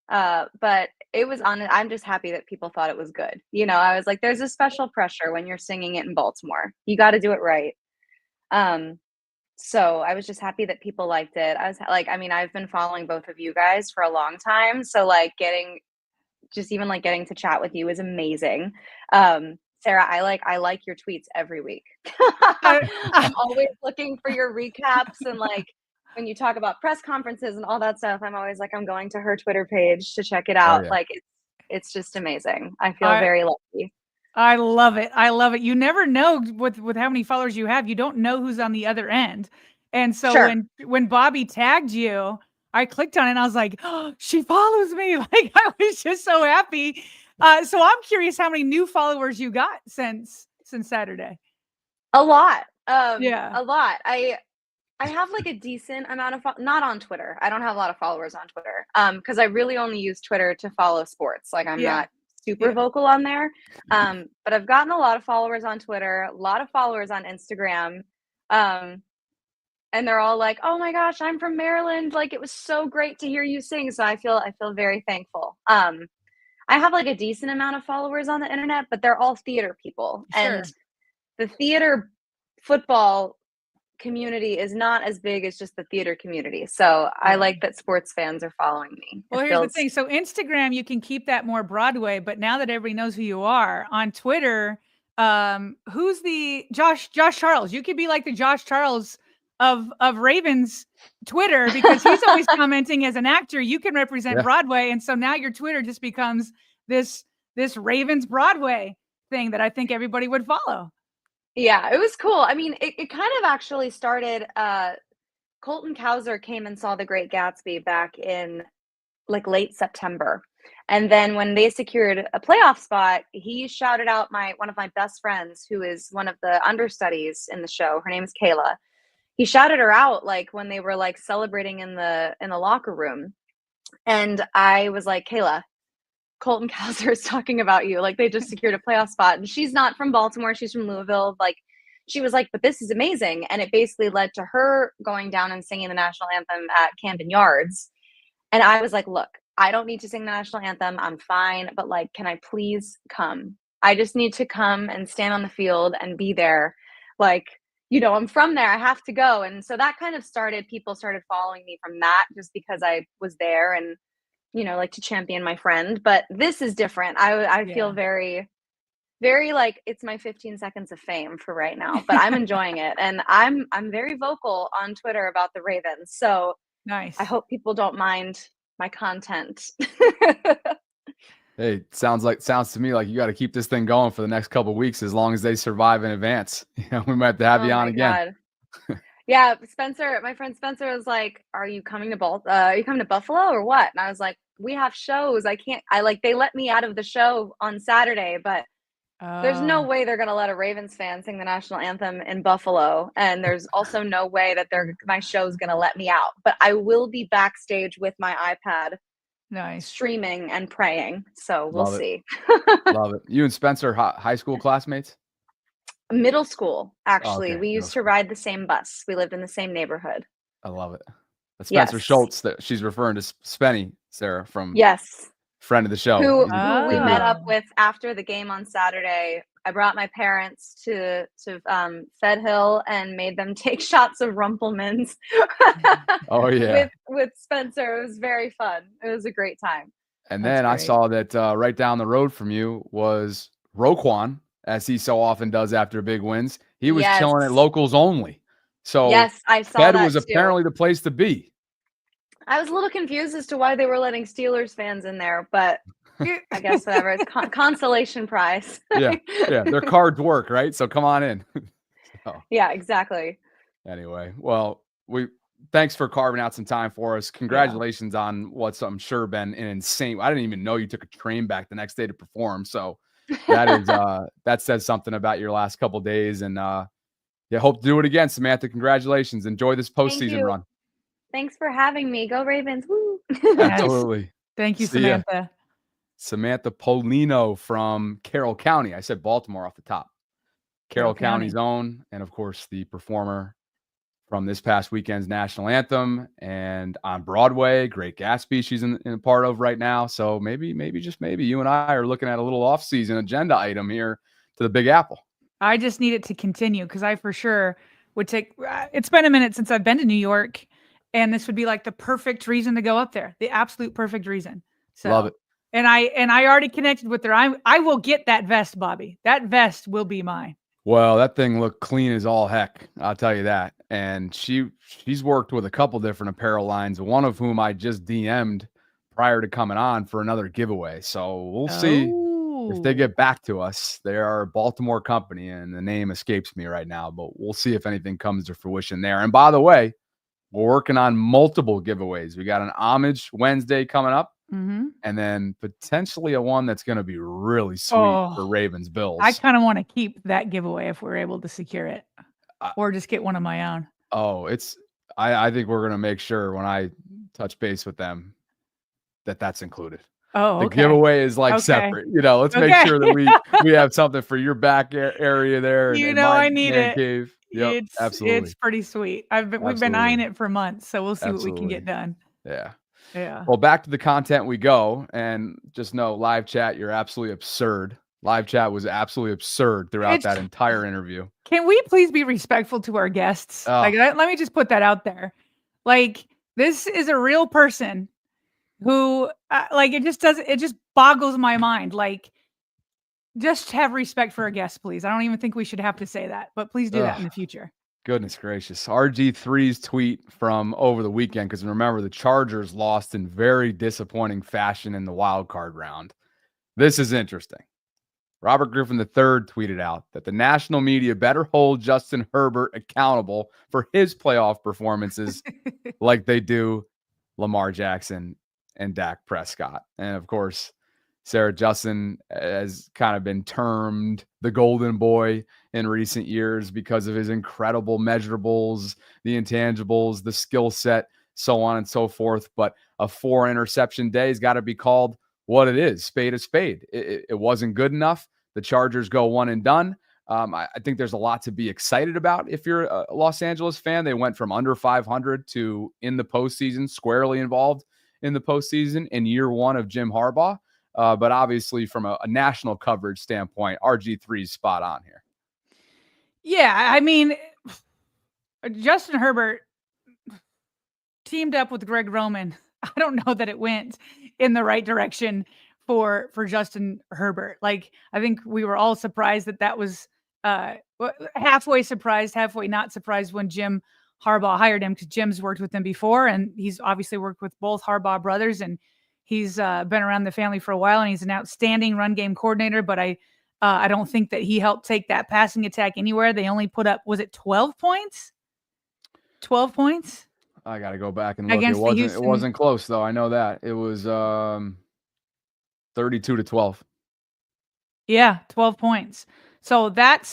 But it was I'm just happy that people thought it was good. I was like, there's a special pressure when you're singing it in Baltimore. You got to do it right. So I was just happy that people liked it. I was I've been following both of you guys for a long time. So getting to chat with you is amazing. Sarah, I like your tweets every week. I'm always looking for your recaps and when you talk about press conferences and all that stuff, I'm always I'm going to her Twitter page to check it out. It's just amazing. I feel very lucky. I love it. I love it. You never know with how many followers you have. You don't know who's on the other end. And so when Bobby tagged you, I clicked on it and I was like, oh, she follows me. I was just so happy. So I'm curious how many new followers you got since Saturday. A lot. A lot. I have a decent amount of not on Twitter. I don't have a lot of followers on Twitter. Because I really only use Twitter to follow sports. I'm not super vocal on there. But I've gotten a lot of followers on Twitter, a lot of followers on Instagram. and they're all like, "Oh my gosh, I'm from Maryland. Like, it was so great to hear you sing." So I feel very thankful. I have like a decent amount of followers on the internet, but they're all theater people. Sure. And the theater football community is not as big as just the theater community. So I like that sports fans are following me. Well, here's the thing. So Instagram, you can keep that more Broadway, but now that everybody knows who you are on Twitter, who's the Josh Charles? You could be like the Josh Charles of Ravens Twitter, because he's always commenting as an actor. You can represent Broadway, and so now your Twitter just becomes this Ravens Broadway thing that I think everybody would follow. Yeah, it was cool. I mean, it kind of actually started. Colton Cowser came and saw The Great Gatsby back in like late September. And then when they secured a playoff spot, he shouted out one of my best friends, who is one of the understudies in the show. Her name is Kayla. He shouted her out like when they were like celebrating in the locker room. And I was like, "Kayla, Colton Cowser is talking about you. Like, they just secured a playoff spot." And she's not from Baltimore. She's from Louisville. Like, she was like, "But this is amazing." And it basically led to her going down and singing the national anthem at Camden Yards. And I was like, "Look, I don't need to sing the national anthem. I'm fine. But like, can I please come? I just need to come and stand on the field and be there. Like, you know, I'm from there. I have to go." And so that kind of people started following me from that, just because I was there and, you know, like to champion my friend. But this is different. I feel very, very like it's my 15 seconds of fame for right now, but I'm enjoying it. And I'm very vocal on Twitter about the Ravens. So nice. I hope people don't mind my content. Hey, sounds to me like you got to keep this thing going for the next couple of weeks, as long as they survive in advance. You know, we might have to have you on again. Yeah, Spencer, my friend Spencer was like, "Are you coming to Buffalo or what?" And I was like, "We have shows. They let me out of the show on Saturday, but there's no way they're going to let a Ravens fan sing the national anthem in Buffalo. And there's also no way that my show's going to let me out. But I will be backstage with my iPad, streaming and praying. So we'll see." Love it. You and Spencer, high school classmates? Middle school, actually. Okay. We used to ride the same bus. We lived in the same neighborhood. I love it. Spencer Schultz, that she's referring to Spenny, Sarah, from friend of the show. Who we met up with after the game on Saturday. I brought my parents to Fed Hill and made them take shots of Rumpelmans. Oh yeah. With Spencer. It was very fun. It was a great time. And then I saw that right down the road from you was Roquan, as he so often does after big wins. He was chilling at locals only. So yes, I saw Fed that was apparently the place to be. I was a little confused as to why they were letting Steelers fans in there, but I guess whatever. It's consolation prize. yeah, their cards work, right? So come on in. Yeah, exactly. Anyway, well, thanks for carving out some time for us. Congratulations on what's I'm sure been an insane. I didn't even know you took a train back the next day to perform. So that is that says something about your last couple of days. And hope to do it again, Samantha. Congratulations. Enjoy this postseason run. Thanks for having me. Go Ravens. Woo. Absolutely. Thank you, Samantha. Samantha Pollino from Carroll County. I said Baltimore off the top. Carroll County's own, and of course the performer from this past weekend's national anthem, and on Broadway, Great Gatsby she's in a part of right now. So maybe just maybe you and I are looking at a little off-season agenda item here to the Big Apple. I just need it to continue, because I for sure would take it's been a minute since I've been to New York, and this would be like the perfect reason to go up there. The absolute perfect reason. So love it. And I already connected with her. I will get that vest, Bobby. That vest will be mine. Well, that thing looked clean as all heck. I'll tell you that. And she's worked with a couple different apparel lines, one of whom I just DM'd prior to coming on for another giveaway. So we'll see if they get back to us. They are a Baltimore company, and the name escapes me right now, but we'll see if anything comes to fruition there. And by the way, we're working on multiple giveaways. We got an homage Wednesday coming up. Mm-hmm. And then potentially a one that's going to be really sweet for Ravens Bills. I kind of want to keep that giveaway if we're able to secure it, or just get one of my own. Oh, I think we're going to make sure when I touch base with them that's included. Oh, The okay. giveaway is like Okay. separate. Let's make sure that we have something for your back area there. And my I need man it. cave. Yep, absolutely. It's pretty sweet. We've been eyeing it for months, so we'll see what we can get done. Yeah. Yeah. Well, back to the content we go, and just know, live chat, you're absolutely absurd. Live chat was absolutely absurd throughout that entire interview. Can we please be respectful to our guests? Oh. Let me just put that out there. This is a real person who, it just boggles my mind. Just have respect for our guests, please. I don't even think we should have to say that, but please do that in the future. Goodness gracious. RG3's tweet from over the weekend, because remember, the Chargers lost in very disappointing fashion in the wild card round. This is interesting. Robert Griffin III tweeted out that the national media better hold Justin Herbert accountable for his playoff performances like they do Lamar Jackson and Dak Prescott. And of course, Sarah, Justin has kind of been termed the golden boy in recent years because of his incredible measurables, the intangibles, the skill set, so on and so forth. But a 4 interception day has got to be called what it is. Spade is spade. It wasn't good enough. The Chargers go one and done. I think there's a lot to be excited about if you're a Los Angeles fan. They went from under 500 to in the postseason, squarely involved in the postseason in year one of Jim Harbaugh. But obviously, from a national coverage standpoint, RG3 is spot on here. Yeah, I mean, Justin Herbert teamed up with Greg Roman. I don't know that it went in the right direction for Justin Herbert. I think we were all surprised that was halfway surprised, halfway not surprised when Jim Harbaugh hired him, because Jim's worked with him before, and he's obviously worked with both Harbaugh brothers, and he's been around the family for a while, and he's an outstanding run game coordinator. But I don't think that he helped take that passing attack anywhere. They only put up, was it 12 points? 12 points? I got to go back and look. It wasn't close, though. I know that. It was 32-12. Yeah, 12 points. So that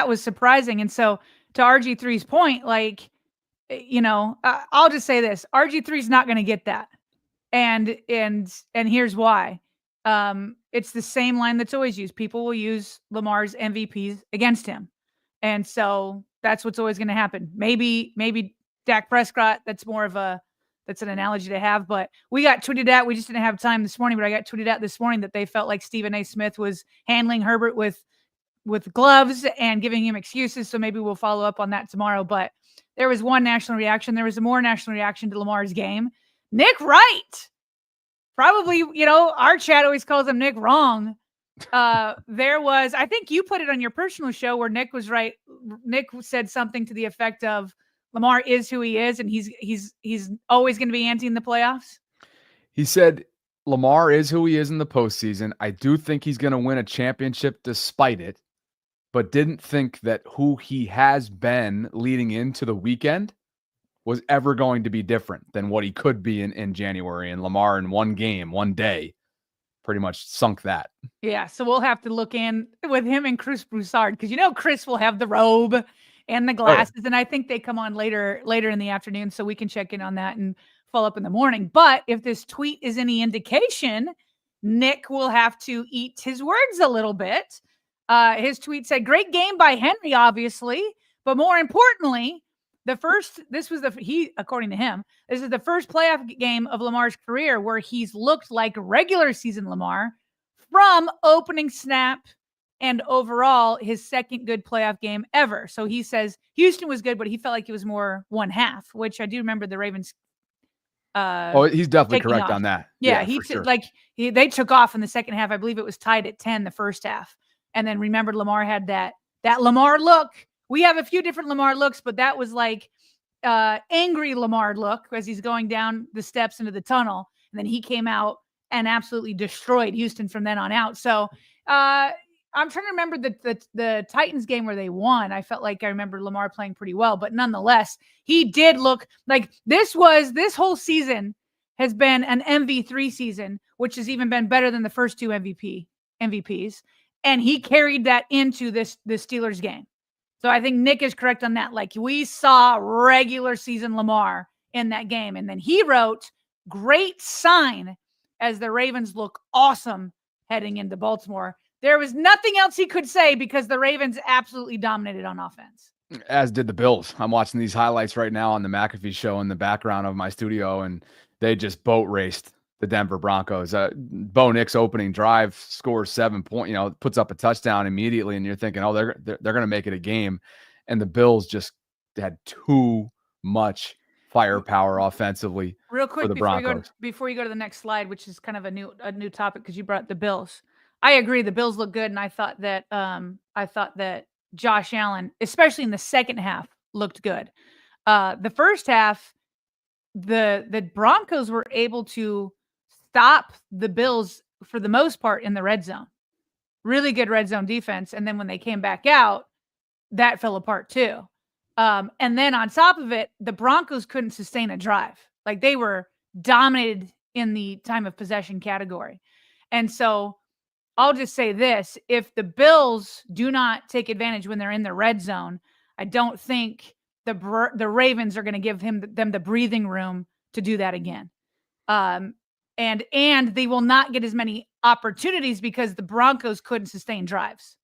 was surprising. And so to RG3's point, I'll just say this. RG3's not going to get that. And here's why. It's the same line that's always used. People will use Lamar's MVPs against him. And so that's what's always going to happen. Maybe Dak Prescott, that's an analogy to have, but we got tweeted at, we just didn't have time this morning, but I got tweeted at this morning that they felt like Stephen A. Smith was handling Herbert with gloves and giving him excuses. So maybe we'll follow up on that tomorrow. But there was one national reaction. There was a more national reaction to Lamar's game. Nick Wright. Probably, our chat always calls him Nick Wrong. There was, I think you put it on your personal show where Nick was right. Nick said something to the effect of Lamar is who he is, and he's always going to be anti in the playoffs. He said Lamar is who he is in the postseason. I do think he's going to win a championship despite it, but didn't think that who he has been leading into the weekend was ever going to be different than what he could be in January. And Lamar in one game, one day, pretty much sunk that. Yeah, so we'll have to look in with him and Chris Broussard, because Chris will have the robe and the glasses, and I think they come on later in the afternoon, so we can check in on that and follow up in the morning. But if this tweet is any indication, Nick will have to eat his words a little bit. His tweet said, "Great game by Henry, obviously, but more importantly, according to him, this is the first playoff game of Lamar's career where he's looked like regular season Lamar from opening snap and overall his second good playoff game ever." So he says Houston was good, but he felt like it was more one half, which I do remember the Ravens. He's definitely correct on that. Yeah, they took off in the second half. I believe it was tied at 10 the first half. And then remembered Lamar had that Lamar look. We have a few different Lamar looks, but that was like angry Lamar look as he's going down the steps into the tunnel. And then he came out and absolutely destroyed Houston from then on out. So I'm trying to remember the Titans game where they won. I felt like I remember Lamar playing pretty well, but nonetheless, he did look like this whole season has been an MV3 season, which has even been better than the first two MVPs. And he carried that into the Steelers game. So I think Nick is correct on that. Like, we saw regular season Lamar in that game. And then he wrote, "Great sign as the Ravens look awesome heading into Baltimore. There was nothing else he could say because the Ravens absolutely dominated on offense. As did the Bills. I'm watching these highlights right now on the McAfee show in the background of my studio, and they just boat raced the Denver Broncos. Bo Nix opening drive scores 7 points, puts up a touchdown immediately, and you're thinking, oh, they're going to make it a game. And the Bills just had too much firepower offensively. Real quick, for the Broncos. before you go to the next slide, which is kind of a new topic because you brought the Bills. I agree, the Bills look good, and I thought that Josh Allen, especially in the second half, looked good. The first half, the Broncos were able to stop the Bills for the most part in the red zone. Really good red zone defense. And then when they came back out, that fell apart too. And then on top of it, the Broncos couldn't sustain a drive. Like, they were dominated in the time of possession category. And so I'll just say this, if the Bills do not take advantage when they're in the red zone, I don't think the Ravens are going to give them the breathing room to do that again. And they will not get as many opportunities because the Broncos couldn't sustain drives.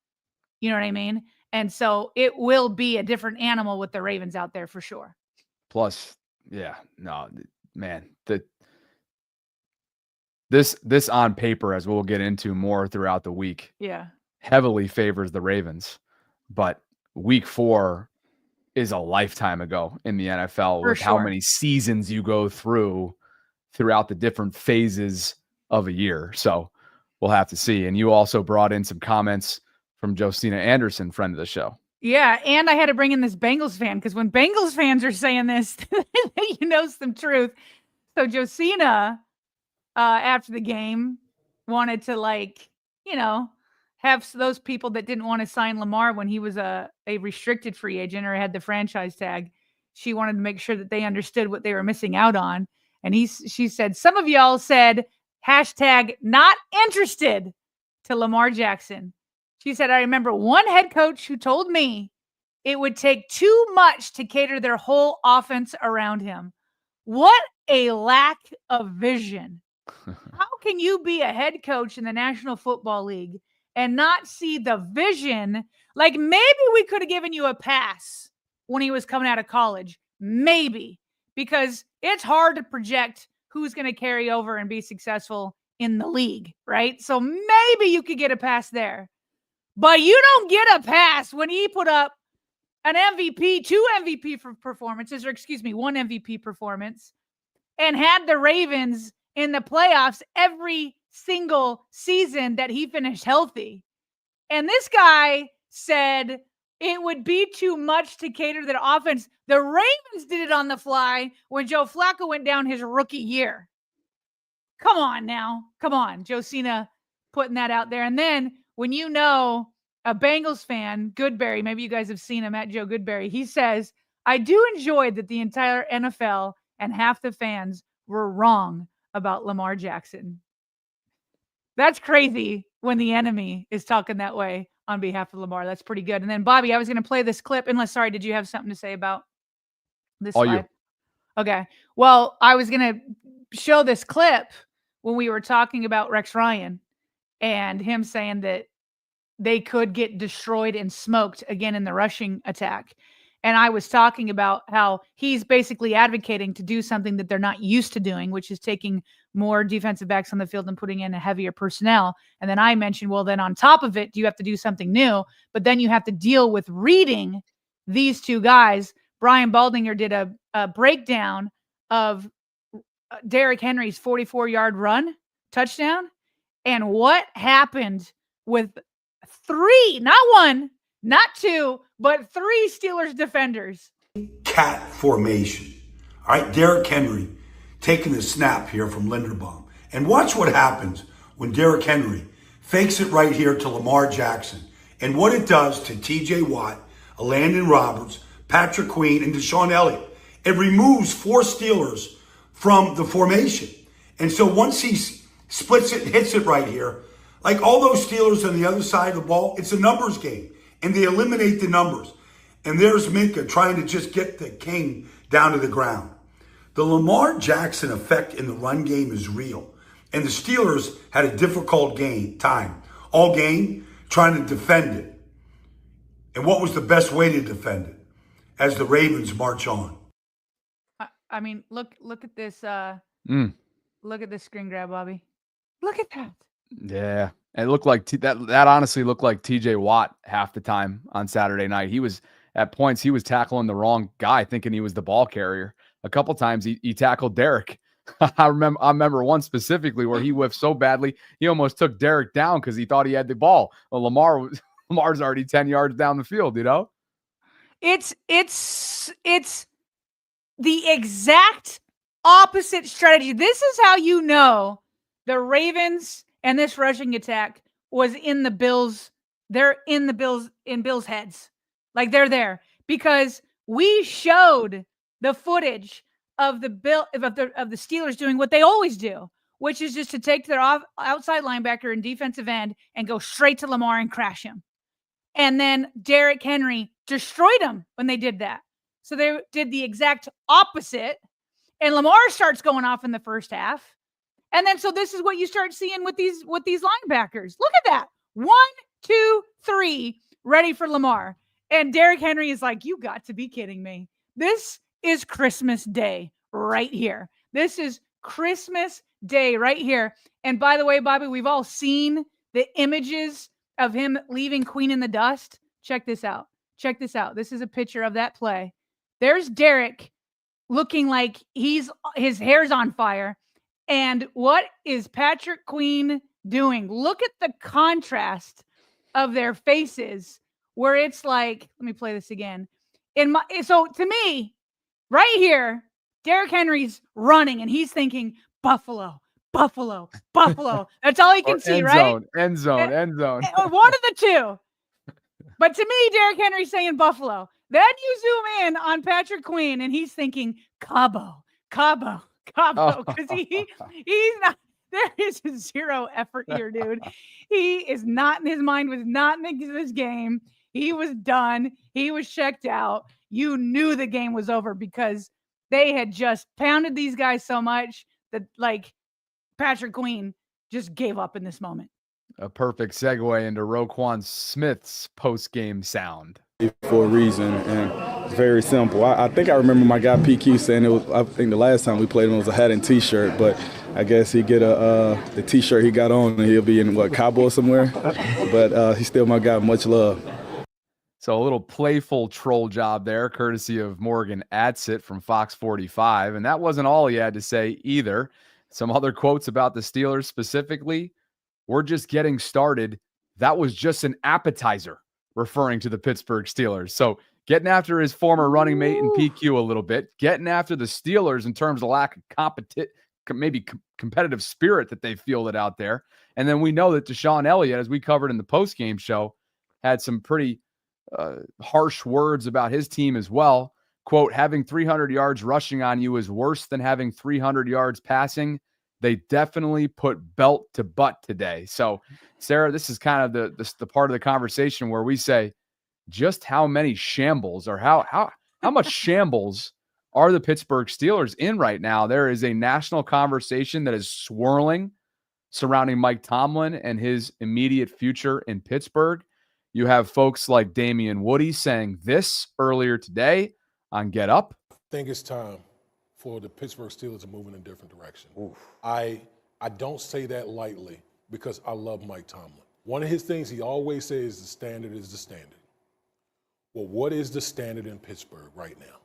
You know what I mean? And so it will be a different animal with the Ravens out there for sure. Plus, This on paper, as we'll get into more throughout the week, heavily favors the Ravens. But week 4 is a lifetime ago in the NFL with how many seasons you go throughout the different phases of a year. So we'll have to see. And you also brought in some comments from Josina Anderson, friend of the show. Yeah, and I had to bring in this Bengals fan because when Bengals fans are saying this, you know some truth. So Josina, after the game, wanted to have those people that didn't want to sign Lamar when he was a restricted free agent or had the franchise tag. She wanted to make sure that they understood what they were missing out on. And she said, some of y'all said #not interested to Lamar Jackson. She said, I remember one head coach who told me it would take too much to cater their whole offense around him. What a lack of vision. How can you be a head coach in the National Football League and not see the vision? Like, maybe we could have given you a pass when he was coming out of college. Maybe. Because it's hard to project who's going to carry over and be successful in the league, right? So maybe you could get a pass there. But you don't get a pass when he put up an MVP, 2 MVP performances, or excuse me, 1 MVP performance, and had the Ravens in the playoffs every single season that he finished healthy. And this guy said it would be too much to cater to the offense. The Ravens did it on the fly when Joe Flacco went down his rookie year. Come on now. Come on. Josina putting that out there. And then when a Bengals fan, Goodberry, maybe you guys have seen him at Joe Goodberry, he says, I do enjoy that the entire NFL and half the fans were wrong about Lamar Jackson. That's crazy when the enemy is talking that way on behalf of Lamar. That's pretty good. And then, Bobby, I was going to play this clip. Sorry, did you have something to say about this slide? Okay. Well, I was going to show this clip when we were talking about Rex Ryan and him saying that they could get destroyed and smoked again in the rushing attack. And I was talking about how he's basically advocating to do something that they're not used to doing, which is taking more defensive backs on the field and putting in a heavier personnel. And then I mentioned, well, then on top of it, you have to do something new, but then you have to deal with reading these two guys. Brian Baldinger did a breakdown of Derrick Henry's 44-yard run touchdown and what happened with 3, not 1, not 2, but 3 Steelers defenders. Cat formation. All right, Derrick Henry taking the snap here from Linderbaum. And watch what happens when Derrick Henry fakes it right here to Lamar Jackson. And what it does to TJ Watt, Landon Roberts, Patrick Queen, and Deshaun Elliott. It removes 4 Steelers from the formation. And so once he splits it, hits it right here, like all those Steelers on the other side of the ball, it's a numbers game. And they eliminate the numbers. And there's Minka trying to just get the king down to the ground. The Lamar Jackson effect in the run game is real. And the Steelers had a difficult time all game trying to defend it. And what was the best way to defend it? As the Ravens march on. I mean, look at this. Look at this screen grab, Bobby. Look at that. Yeah. It looked like that honestly looked like TJ Watt half the time on Saturday night. He was at points, he was tackling the wrong guy, thinking he was the ball carrier. A couple times he tackled Derek. I remember one specifically where he whiffed so badly, he almost took Derek down because he thought he had the ball. Well, Lamar's already 10 yards down the field, you know? It's the exact opposite strategy. This is how you know the Ravens and this rushing attack was in the Bills. They're in Bills' heads. Like they're there because we showed the footage of the Steelers doing what they always do, which is just to take their outside linebacker and defensive end and go straight to Lamar and crash him. And then Derrick Henry destroyed him when they did that. So they did the exact opposite. And Lamar starts going off in the first half. And then so this is what you start seeing with these linebackers. Look at that. 1, 2, 3, ready for Lamar. And Derrick Henry is like, you got to be kidding me. This is Christmas Day right here. This is Christmas Day right here. And by the way, Bobby, we've all seen the images of him leaving Queen in the dust. Check this out. Check this out. This is a picture of that play. There's Derrick looking like his hair's on fire. And what is Patrick Queen doing? Look at the contrast of their faces where it's like, let me play this again. So to me, right here, Derrick Henry's running and he's thinking, Buffalo, Buffalo, Buffalo. That's all he can see, right? End zone. One of the two. But to me, Derrick Henry's saying Buffalo. Then you zoom in on Patrick Queen and he's thinking Cabo. Because he's not, there is zero effort here, dude. He is not, his mind was not in this game. He was done. He was checked out. You knew the game was over because they had just pounded these guys so much that like Patrick Queen just gave up in this moment. A perfect segue into Roquan Smith's post-game sound. For a reason, and it's very simple. I think I remember my guy PQ saying it was. I think the last time we played him was a hat and T-shirt, but I guess he get the T-shirt he got on and he'll be in Cabo somewhere. But he's still my guy. Much love. So a little playful troll job there, courtesy of Morgan Adsit from Fox 45, and that wasn't all he had to say either. Some other quotes about the Steelers specifically: "We're just getting started. That was just an appetizer," referring to the Pittsburgh Steelers. So getting after his former running mate in PQ a little bit, getting after the Steelers in terms of lack of competitive spirit that they fielded out there. And then we know that Deshaun Elliott, as we covered in the postgame show, had some pretty harsh words about his team as well. Quote, "Having 300 yards rushing on you is worse than having 300 yards passing. They definitely put belt to butt today." So, Sarah, this is kind of the part of the conversation where we say just how many shambles or how much shambles are the Pittsburgh Steelers in right now. There is a national conversation that is swirling surrounding Mike Tomlin and his immediate future in Pittsburgh. You have folks like Damian Woody saying this earlier today on Get Up. I think it's time for the Pittsburgh Steelers to move in a different direction. I don't say that lightly because I love Mike Tomlin. One of his things he always says, the standard is the standard. Well, what is the standard in Pittsburgh right now?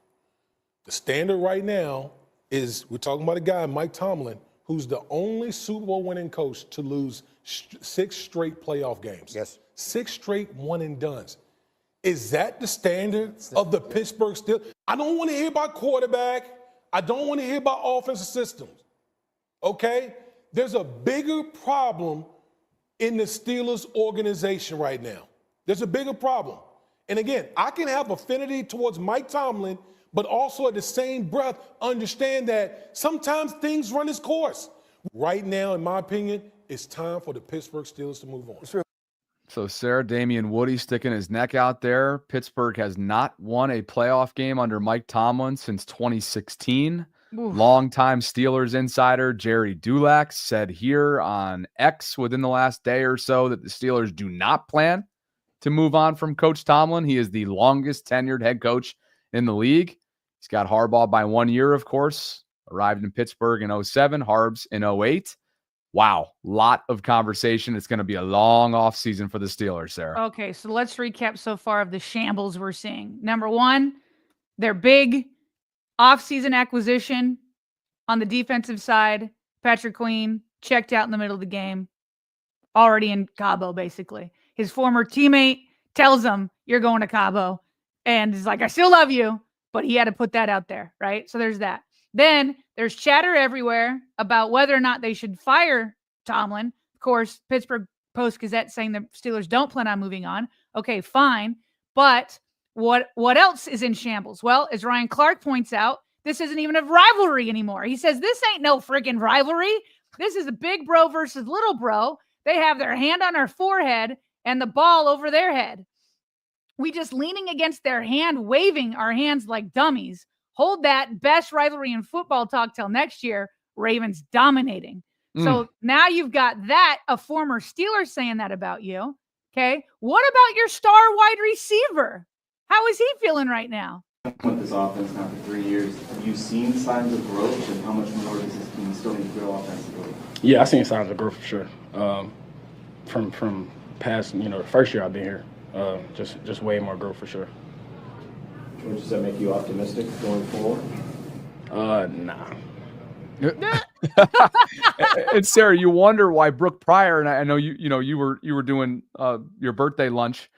The standard right now is, we're talking about a guy, Mike Tomlin, who's the only Super Bowl winning coach to lose 6 straight playoff games. Yes. 6 straight one and dones. Is that the standard of the Pittsburgh Steelers? I don't want to hear about quarterback. I don't want to hear about offensive systems, okay? There's a bigger problem in the Steelers organization right now. There's a bigger problem. And again, I can have affinity towards Mike Tomlin, but also at the same breath understand that sometimes things run its course. Right now, in my opinion, it's time for the Pittsburgh Steelers to move on. So, Sarah, Damian Woody sticking his neck out there. Pittsburgh has not won a playoff game under Mike Tomlin since 2016. Longtime Steelers insider Jerry Dulac said here on X within the last day or so that the Steelers do not plan to move on from Coach Tomlin. He is the longest tenured head coach in the league. He's got Harbaugh by 1 year, of course. Arrived in Pittsburgh in 07, Harbs in 08. Wow, lot of conversation. It's going to be a long offseason for the Steelers, Sarah. Okay, so let's recap so far of the shambles we're seeing. Number one, their big offseason acquisition on the defensive side, Patrick Queen, checked out in the middle of the game, already in Cabo, basically. His former teammate tells him, you're going to Cabo. And he's like, I still love you. But he had to put that out there, right? So there's that. Then there's chatter everywhere about whether or not they should fire Tomlin. Of course, Pittsburgh Post-Gazette saying the Steelers don't plan on moving on. Okay, fine. But what else is in shambles? Well, as Ryan Clark points out, this isn't even a rivalry anymore. He says, this ain't no freaking rivalry. This is a big bro versus little bro. They have their hand on our forehead and the ball over their head. We just leaning against their hand, waving our hands like dummies. Hold that. Best rivalry in football talk till next year. Ravens dominating. So now you've got that, a former Steeler saying that about you. Okay. What about your star wide receiver? How is he feeling right now? With this offense now for 3 years, have you seen signs of growth, and how much more does this team still need to grow offensively? Yeah, I've seen signs of growth for sure. From past, the first year I've been here, just way more growth for sure. Does that make you optimistic going forward? Nah. And Sarah, you wonder why Brooke Pryor, and I know you were doing your birthday lunch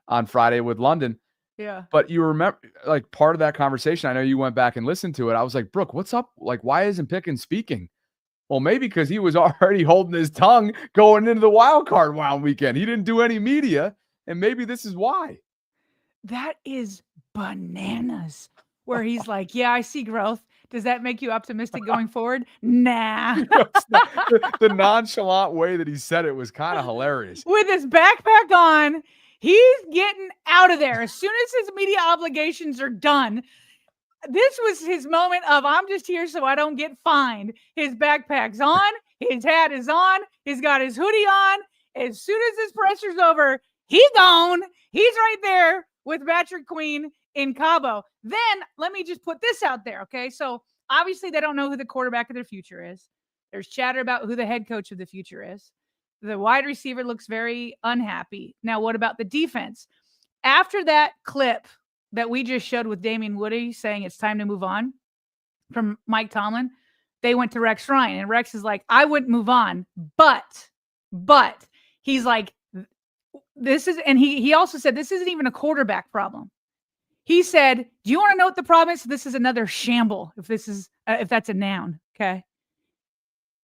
on Friday with London. Yeah. But you remember, like, part of that conversation, I know you went back and listened to it. I was like, Brooke, what's up? Like, why isn't Pickens speaking? Well, maybe because he was already holding his tongue going into the wild card weekend. He didn't do any media, and maybe this is why. That is bananas. Where he's like, yeah, I see growth. Does that make you optimistic going forward? Nah. The nonchalant way that he said it was kind of hilarious. With his backpack on, he's getting out of there. As soon as his media obligations are done, this was his moment of, I'm just here so I don't get fined. His backpack's on. His hat is on. He's got his hoodie on. As soon as this pressure's over, he gone. He's right there with Patrick Queen in Cabo. Then let me just put this out there, okay? So obviously they don't know who the quarterback of their future is. There's chatter about who the head coach of the future is. The wide receiver looks very unhappy. Now, what about the defense? After that clip that we just showed with Damian Woody saying it's time to move on from Mike Tomlin, they went to Rex Ryan, and Rex is like, I wouldn't move on, but he's like, this is, and he also said this isn't even a quarterback problem. He said, do you want to know what the problem is? This is another shamble, if that's a noun, okay?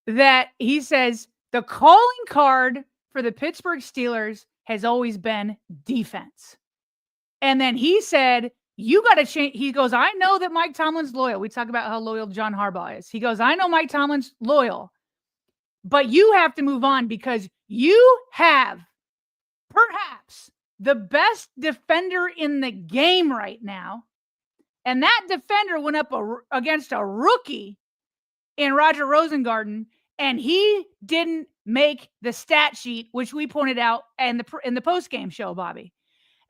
That he says the calling card for the Pittsburgh Steelers has always been defense. And then he said, you got to change. He goes, I know that Mike Tomlin's loyal. We talk about how loyal John Harbaugh is. He goes, I know Mike Tomlin's loyal, but you have to move on because you have perhaps the best defender in the game right now. And that defender went up against a rookie in Roger Rosengarten, and he didn't make the stat sheet, which we pointed out in the post-game show, Bobby.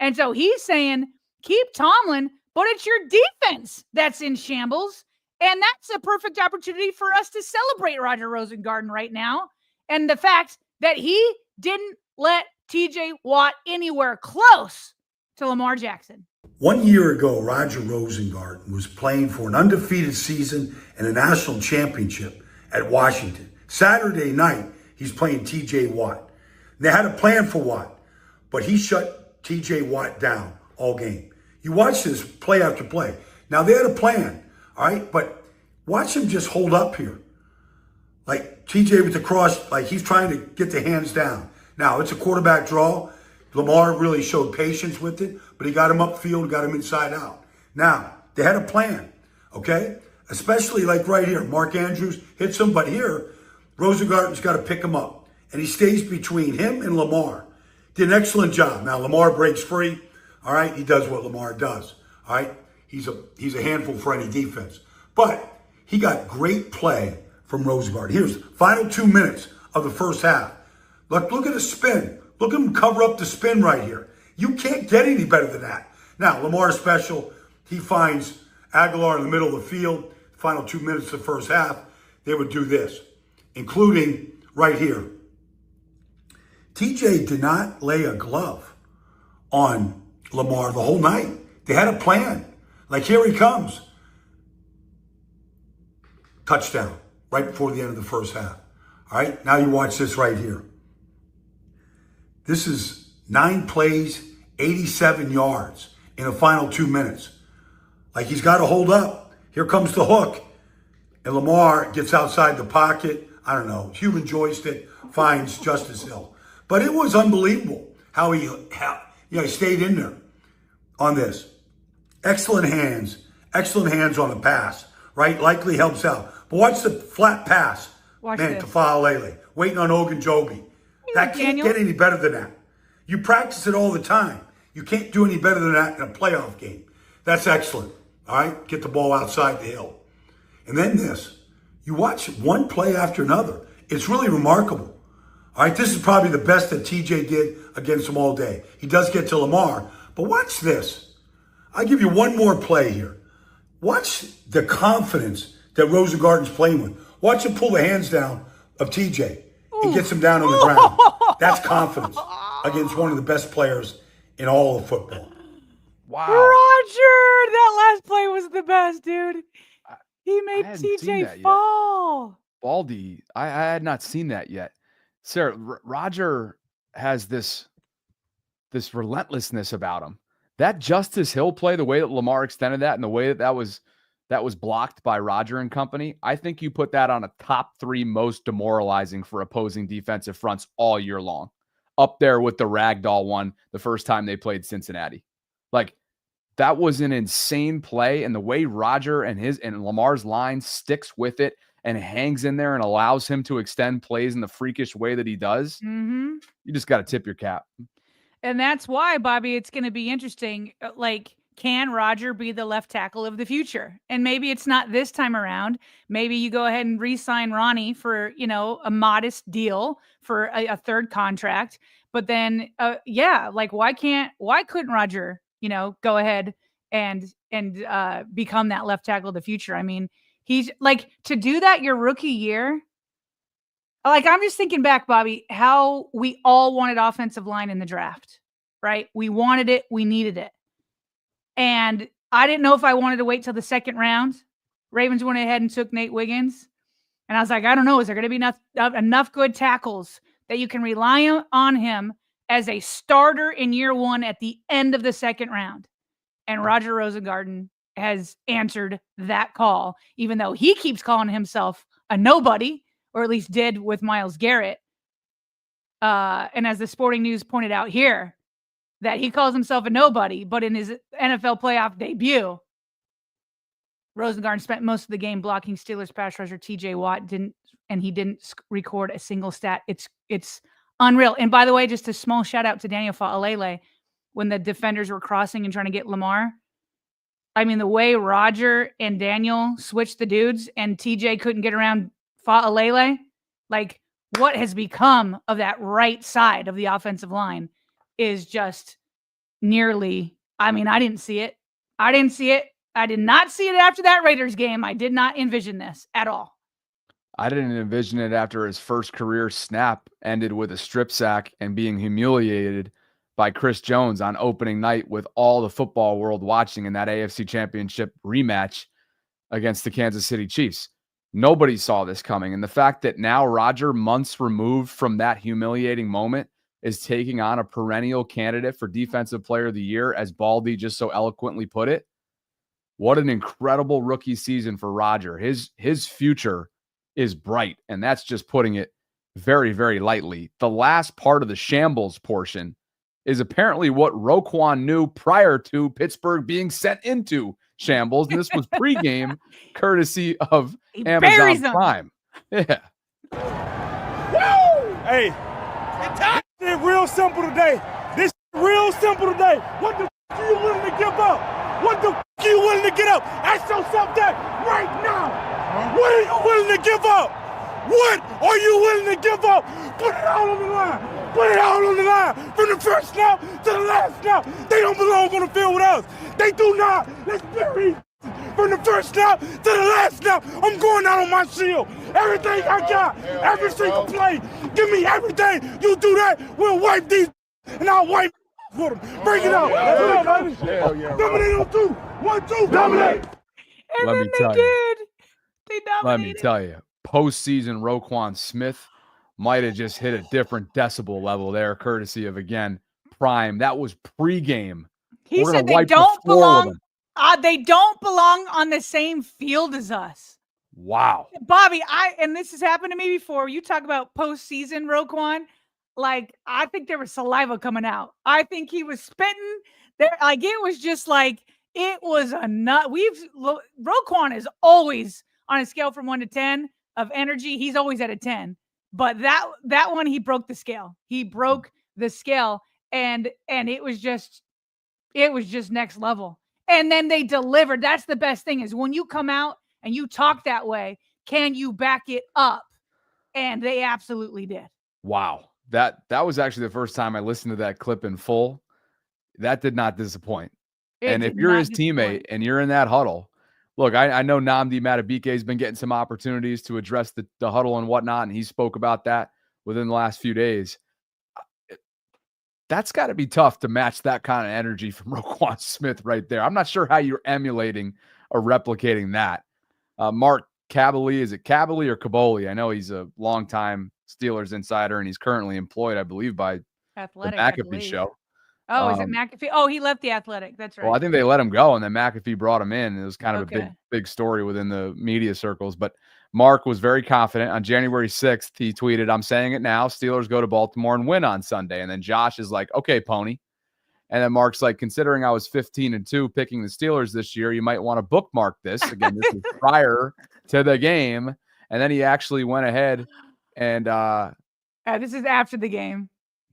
And so he's saying, keep Tomlin, but it's your defense that's in shambles. And that's a perfect opportunity for us to celebrate Roger Rosengarten right now. And the fact that he didn't let TJ Watt anywhere close to Lamar Jackson. 1 year ago, Roger Rosengarten was playing for an undefeated season and a national championship at Washington. Saturday night, he's playing TJ Watt. They had a plan for Watt, but he shut TJ Watt down all game. You watch this play after play. Now, they had a plan, all right? But watch him just hold up here. Like TJ with the cross, like he's trying to get the hands down. Now, it's a quarterback draw. Lamar really showed patience with it, but he got him upfield, got him inside out. Now, they had a plan, okay? Especially like right here. Mark Andrews hits him, but here, Rosengarten's got to pick him up. And he stays between him and Lamar. Did an excellent job. Now, Lamar breaks free. All right, he does what Lamar does. All right, he's a handful for any defense. But He got great play from Rosengarten. Here's final 2 minutes of the first half. Look at the spin. Look at him cover up the spin right here. You can't get any better than that. Now, Lamar special. He finds Aguilar in the middle of the field. Final 2 minutes of the first half, they would do this, including right here. TJ did not lay a glove on Lamar the whole night. They had a plan. Like, here he comes. Touchdown right before the end of the first half. All right, now you watch this right here. This is 9 plays, 87 yards in the final 2 minutes. Like, he's got to hold up. Here comes the hook. And Lamar gets outside the pocket. I don't know, human joystick, finds Justice Hill. But it was unbelievable how he stayed in there on this. Excellent hands on the pass, right? Likely helps out. But watch the flat pass. Watch Man, this. Tafa'alele, waiting on Ogunjobi. That can't get any better than that. You practice it all the time. You can't do any better than that in a playoff game. That's excellent, all right? Get the ball outside the hill. And then this. You watch one play after another. It's really remarkable. All right, this is probably the best that TJ did against them all day. He does get to Lamar, but watch this. I'll give you one more play here. Watch the confidence that Rosengarten's playing with. Watch him pull the hands down of TJ and gets him down on the ground. That's confidence against one of the best players in all of football. Wow. Roger, that last play was the best, dude. He made TJ fall. Baldy, I had not seen that yet. Sarah, Roger has this relentlessness about him. That Justice Hill play, the way that Lamar extended that and the way that was blocked by Roger and company, I think you put that on a top 3 most demoralizing for opposing defensive fronts all year long. Up there with the ragdoll one the first time they played Cincinnati. Like, that was an insane play, and the way Roger and Lamar's line sticks with it and hangs in there and allows him to extend plays in the freakish way that he does, you just got to tip your cap. And that's why, Bobby, it's going to be interesting. Like, can Roger be the left tackle of the future? And maybe it's not this time around. Maybe you go ahead and re-sign Ronnie for, a modest deal for a third contract. But then, why couldn't Roger, go ahead and become that left tackle of the future? I mean, he's like, to do that your rookie year. Like, I'm just thinking back, Bobby, how we all wanted offensive line in the draft, right? We wanted it. We needed it. And I didn't know if I wanted to wait till the second round. Ravens went ahead and took Nate Wiggins. And I was like, I don't know. Is there going to be enough good tackles that you can rely on him as a starter in year 1 at the end of the second round? And Roger Rosengarten has answered that call, even though he keeps calling himself a nobody, or at least did with Myles Garrett. And as the Sporting News pointed out here, that he calls himself a nobody, but in his NFL playoff debut, Rosengarten spent most of the game blocking Steelers pass rusher TJ Watt, he didn't record a single stat. It's unreal. And by the way, just a small shout out to Daniel Fa'alele when the defenders were crossing and trying to get Lamar. I mean, the way Roger and Daniel switched the dudes and TJ couldn't get around Fa'alele, like, what has become of that right side of the offensive line is just nearly, I mean, I didn't see it. I did not see it after that Raiders game. I did not envision this at all. I didn't envision it after his first career snap ended with a strip sack and being humiliated by Chris Jones on opening night with all the football world watching in that AFC Championship rematch against the Kansas City Chiefs. Nobody saw this coming. And the fact that now Roger, months removed from that humiliating moment, is taking on a perennial candidate for Defensive Player of the Year, as Baldy just so eloquently put it. What an incredible rookie season for Roger. His future is bright, and that's just putting it very, very lightly. The last part of the shambles portion is apparently what Roquan knew prior to Pittsburgh being sent into shambles, and this was pregame courtesy of Amazon Prime. Yeah. Woo! Hey, this is real simple today. What the f*** are you willing to give up? What the f*** are you willing to get up? Ask yourself that right now. What are you willing to give up? What are you willing to give up? Put it out on the line. Put it out on the line. From the first snap to the last snap. They don't belong on the field with us. They do not. Let's bury from the first snap to the last snap. I'm going out on my shield. Everything I got, every single play. Give me everything. You do that, we'll wipe these and I'll wipe for them. Bring it out. Dominate on 2. 1, 2. Dominate. And then they did. They dominated. Let me tell you, postseason Roquan Smith might have just hit a different decibel level there, courtesy of, again, Prime. That was pregame. He said they don't belong. They don't belong on the same field as us. Wow. Bobby, and this has happened to me before. You talk about postseason Roquan. Like, I think there was saliva coming out. I think he was spitting there. Like, it was just like, it was a nut. Roquan is always on a scale from 1 to 10 of energy. He's always at a 10. But that one, he broke the scale. He broke the scale, and it was just next level. And then they delivered. That's the best thing, is when you come out and you talk that way, can you back it up? And they absolutely did. Wow. That was actually the first time I listened to that clip in full. That did not disappoint. And if you're his teammate and you're in that huddle, look, I know Nnamdi Madubuike has been getting some opportunities to address the huddle and whatnot, and he spoke about that within the last few days. That's got to be tough to match that kind of energy from Roquan Smith right there. I'm not sure how you're emulating or replicating that. Mark Kaboly, is it Kaboly or Kaboli? I know he's a longtime Steelers insider, and he's currently employed, I believe, by Athletic, the McAfee show. Oh, is it McAfee? Oh, he left the Athletic. That's right. Well, I think they let him go, and then McAfee brought him in. It was kind of a big story within the media circles. But Mark was very confident. On January 6th, he tweeted, "I'm saying it now, Steelers go to Baltimore and win on Sunday." And then Josh is like, "Okay, Pony." And then Mark's like, "Considering I was 15-2 picking the Steelers this year, you might want to bookmark this." Again, this is prior to the game. And then he actually went ahead and this is after the game.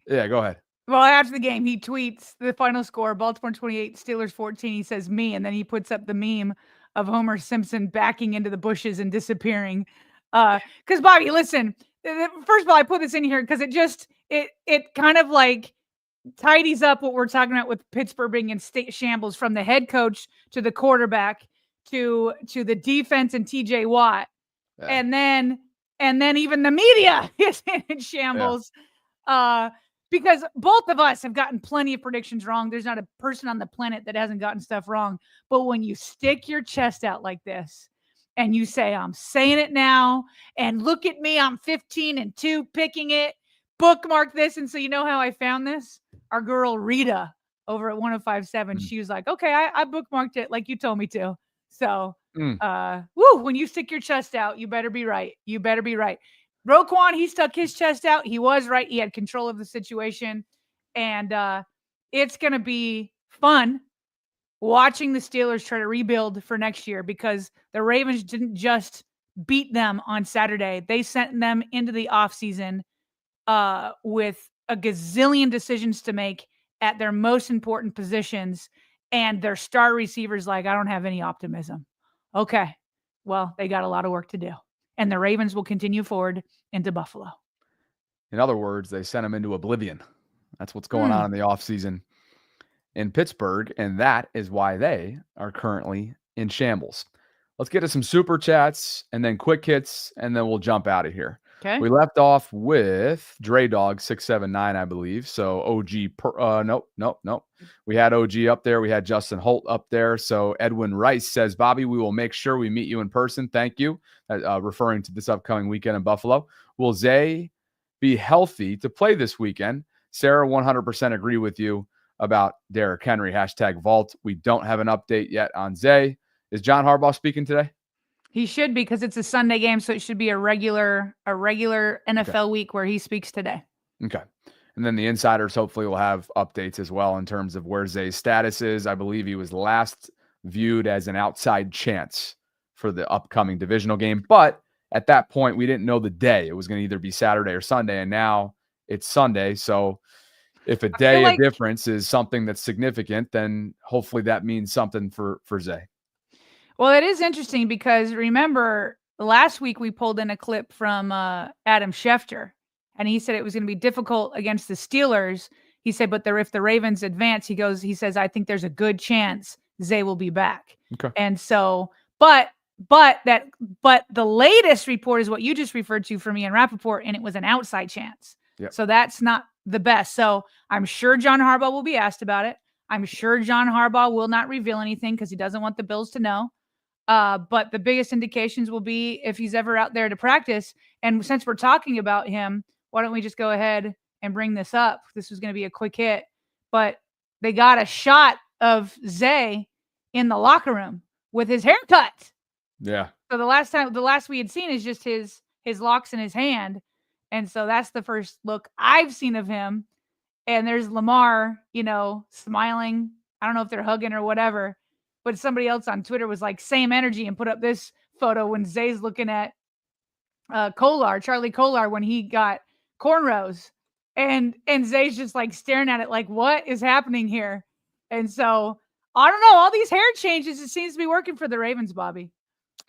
Yeah, go ahead. Well, after the game, he tweets the final score, Baltimore 28, Steelers 14. He says, "me," and then he puts up the meme of Homer Simpson backing into the bushes and disappearing. Because, Bobby, listen, first of all, I put this in here because it kind of like tidies up what we're talking about with Pittsburgh being in state shambles, from the head coach to the quarterback to the defense and TJ Watt. Yeah. And then even the media is in shambles. Yeah. Because both of us have gotten plenty of predictions wrong. There's not a person on the planet that hasn't gotten stuff wrong. But when you stick your chest out like this and you say, "I'm saying it now, and look at me, I'm 15-2 picking it, bookmark this." And so, you know how I found this? Our girl Rita over at 105.7, she was like, "Okay, I bookmarked it like you told me to." So, when you stick your chest out, you better be right. You better be right. Roquan, he stuck his chest out. He was right. He had control of the situation. And it's going to be fun watching the Steelers try to rebuild for next year, because the Ravens didn't just beat them on Saturday. They sent them into the offseason with a gazillion decisions to make at their most important positions. And their star receivers like, "I don't have any optimism." Okay, well, they got a lot of work to do. And the Ravens will continue forward into Buffalo. In other words, they sent him into oblivion. That's what's going on in the offseason in Pittsburgh, and that is why they are currently in shambles. Let's get to some super chats and then quick hits, and then we'll jump out of here. Okay. We left off with Dre Dog 679, I believe. So OG, nope. We had OG up there. We had Justin Holt up there. So Edwin Rice says, "Bobby, we will make sure we meet you in person. Thank you." Referring to this upcoming weekend in Buffalo. Will Zay be healthy to play this weekend? Sarah, 100% agree with you about Derrick Henry. #Vault. We don't have an update yet on Zay. Is John Harbaugh speaking today? He should, because it's a Sunday game, so it should be a regular NFL week where he speaks today. Okay. And then the insiders hopefully will have updates as well in terms of where Zay's status is. I believe he was last viewed as an outside chance for the upcoming divisional game. But at that point, we didn't know the day. It was going to either be Saturday or Sunday, and now it's Sunday. So if a day of difference is something that's significant, then hopefully that means something for Zay. Well, it is interesting because remember, last week we pulled in a clip from Adam Schefter, and he said it was going to be difficult against the Steelers. He said, but if the Ravens advance, he says, I think there's a good chance Zay will be back. Okay. And so, but the latest report is what you just referred to for me in Rappaport, and it was an outside chance. Yep. So that's not the best. So I'm sure John Harbaugh will be asked about it. I'm sure John Harbaugh will not reveal anything because he doesn't want the Bills to know. But the biggest indications will be if he's ever out there to practice. And since we're talking about him, why don't we just go ahead and bring this up? This was going to be a quick hit, but they got a shot of Zay in the locker room with his haircut. Yeah. So the last we had seen is just his locks in his hand. And so that's the first look I've seen of him. And there's Lamar, smiling. I don't know if they're hugging or whatever, but somebody else on Twitter was like, same energy, and put up this photo when Zay's looking at Charlie Kolar, when he got cornrows, and Zay's just like staring at it like, what is happening here? And so I don't know, all these hair changes, it seems to be working for the Ravens, Bobby.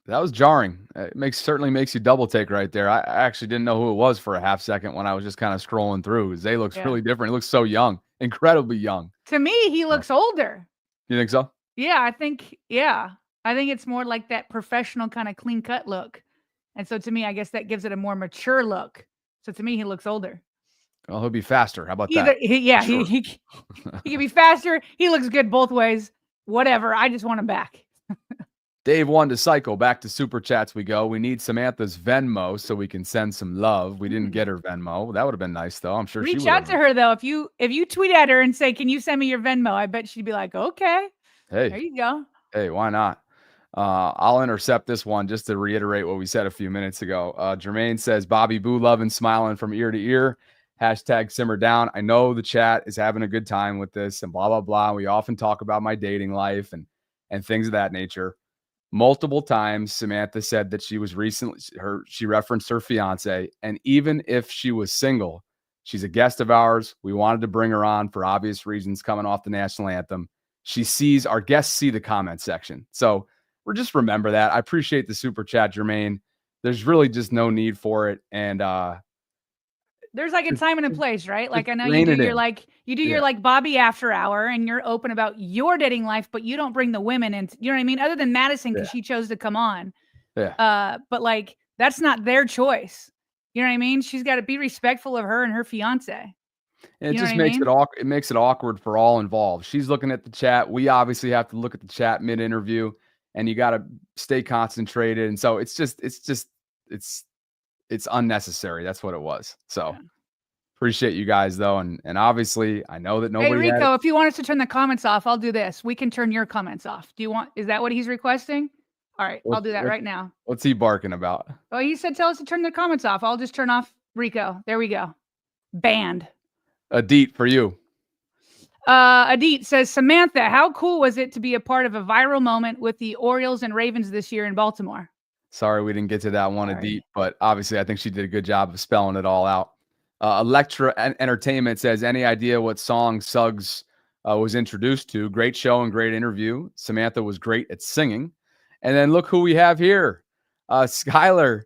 That was jarring. It certainly makes you double take right there. I actually didn't know who it was for a half second when I was just kind of scrolling through. Zay looks really different. He looks so young, incredibly young. To me, he looks older. You think so? Yeah, I think it's more like that professional kind of clean cut look. And so to me, I guess that gives it a more mature look. So to me, he looks older. Well, he'll be faster. How about that? He can be faster. He looks good both ways. Whatever. I just want him back. Dave wanted to cycle. Back to Super Chats we go. We need Samantha's Venmo so we can send some love. We didn't get her Venmo. That would have been nice, though. I'm sure she would. Reach out to her, though. If you tweet at her and say, can you send me your Venmo? I bet she'd be like, okay. Hey. There you go. Hey, why not? I'll intercept this one just to reiterate what we said a few minutes ago. Jermaine says, Bobby Boo loving, smiling from ear to ear. # simmer down. I know the chat is having a good time with this and blah, blah, blah. We often talk about my dating life and things of that nature. Multiple times, Samantha said that she was she referenced her fiance. And even if she was single, she's a guest of ours. We wanted to bring her on for obvious reasons coming off the national anthem. Our guests see the comment section. So we're just remember that. I appreciate the super chat, Jermaine. There's really just no need for it. And there's like a time and a place, right? Like I know you do your like Bobby after hour, and you're open about your dating life, but you don't bring the women in. You know what I mean? Other than Madison, because she chose to come on. Yeah. But like that's not their choice. You know what I mean? She's got to be respectful of her and her fiance. And it just makes it awkward. It makes it awkward for all involved. She's looking at the chat. We obviously have to look at the chat mid-interview, and you got to stay concentrated. And so it's unnecessary. That's what it was. So appreciate you guys though. And obviously I know that nobody. Hey Rico, if you want us to turn the comments off, I'll do this. We can turn your comments off. Is that what he's requesting? All right. I'll do that right now. What's he barking about? Oh, he said, tell us to turn the comments off. I'll just turn off Rico. There we go. Banned. Adit for you. Adit says, Samantha, how cool was it to be a part of a viral moment with the Orioles and Ravens this year in Baltimore? Sorry, we didn't get to that one, Adit, but obviously I think she did a good job of spelling it all out. Electra Entertainment says, any idea what song Suggs was introduced to? Great show and great interview. Samantha was great at singing. And then look who we have here. Skylar.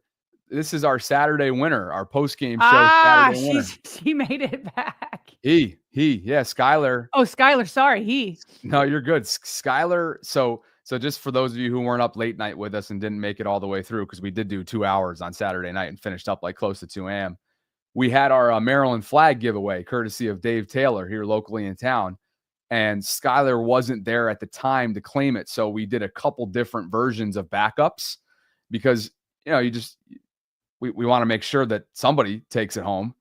This is our Saturday winner, our post-game show Saturday winner. She made it back. Yeah, Skylar. Oh, Skylar, sorry, No, you're good. Skylar, so just for those of you who weren't up late night with us and didn't make it all the way through, because we did do 2 hours on Saturday night and finished up like close to 2 a.m., we had our Maryland flag giveaway, courtesy of Dave Taylor here locally in town. And Skylar wasn't there at the time to claim it. So we did a couple different versions of backups because, we want to make sure that somebody takes it home.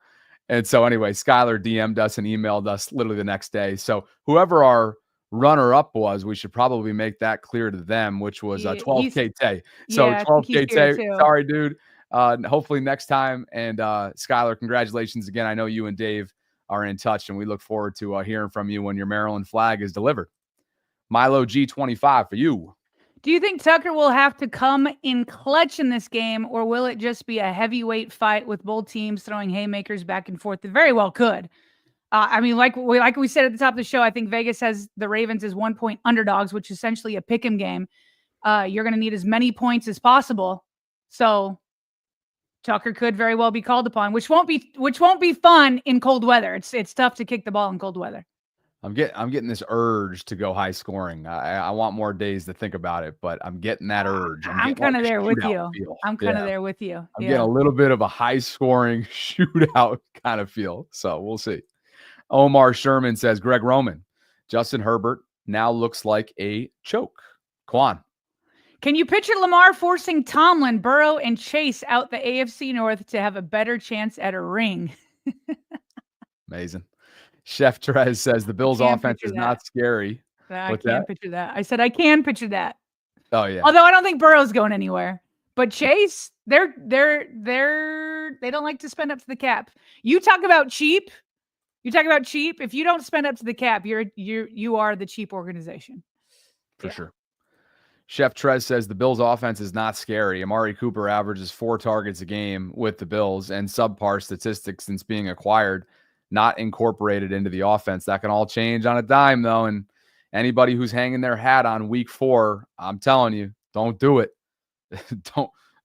And so anyway, Skylar DM'd us and emailed us literally the next day. So whoever our runner-up was, we should probably make that clear to them, which was 12K Tay. So 12K Tay, sorry, dude. Hopefully next time. And Skylar, congratulations again. I know you and Dave are in touch, and we look forward to hearing from you when your Maryland flag is delivered. Milo G25 for you. Do you think Tucker will have to come in clutch in this game, or will it just be a heavyweight fight with both teams throwing haymakers back and forth? It very well could. Like we said at the top of the show, I think Vegas has the Ravens as 1-point underdogs, which is essentially a pick'em game. You're going to need as many points as possible. So Tucker could very well be called upon, which won't be fun in cold weather. It's tough to kick the ball in cold weather. I'm getting this urge to go high scoring. I want more days to think about it, but I'm getting that urge. I'm kind of there with you. I'm kind of there with you. I'm getting a little bit of a high scoring shootout kind of feel. So we'll see. Omar Sherman says, Greg Roman, Justin Herbert now looks like a choke. Quan. Can you picture Lamar forcing Tomlin, Burrow, and Chase out the AFC North to have a better chance at a ring? Amazing. Chef Therese says the Bills' offense is not scary. I can't picture that. I said I can picture that. Oh yeah. Although I don't think Burrow's going anywhere. But Chase, they don't like to spend up to the cap. You talk about cheap. If you don't spend up to the cap, you are the cheap organization. For sure. Chef Trez says the Bills' offense is not scary. Amari Cooper averages 4 targets a game with the Bills, and subpar statistics since being acquired, not incorporated into the offense. That can all change on a dime, though. And anybody who's hanging their hat on week 4, I'm telling you, don't do it.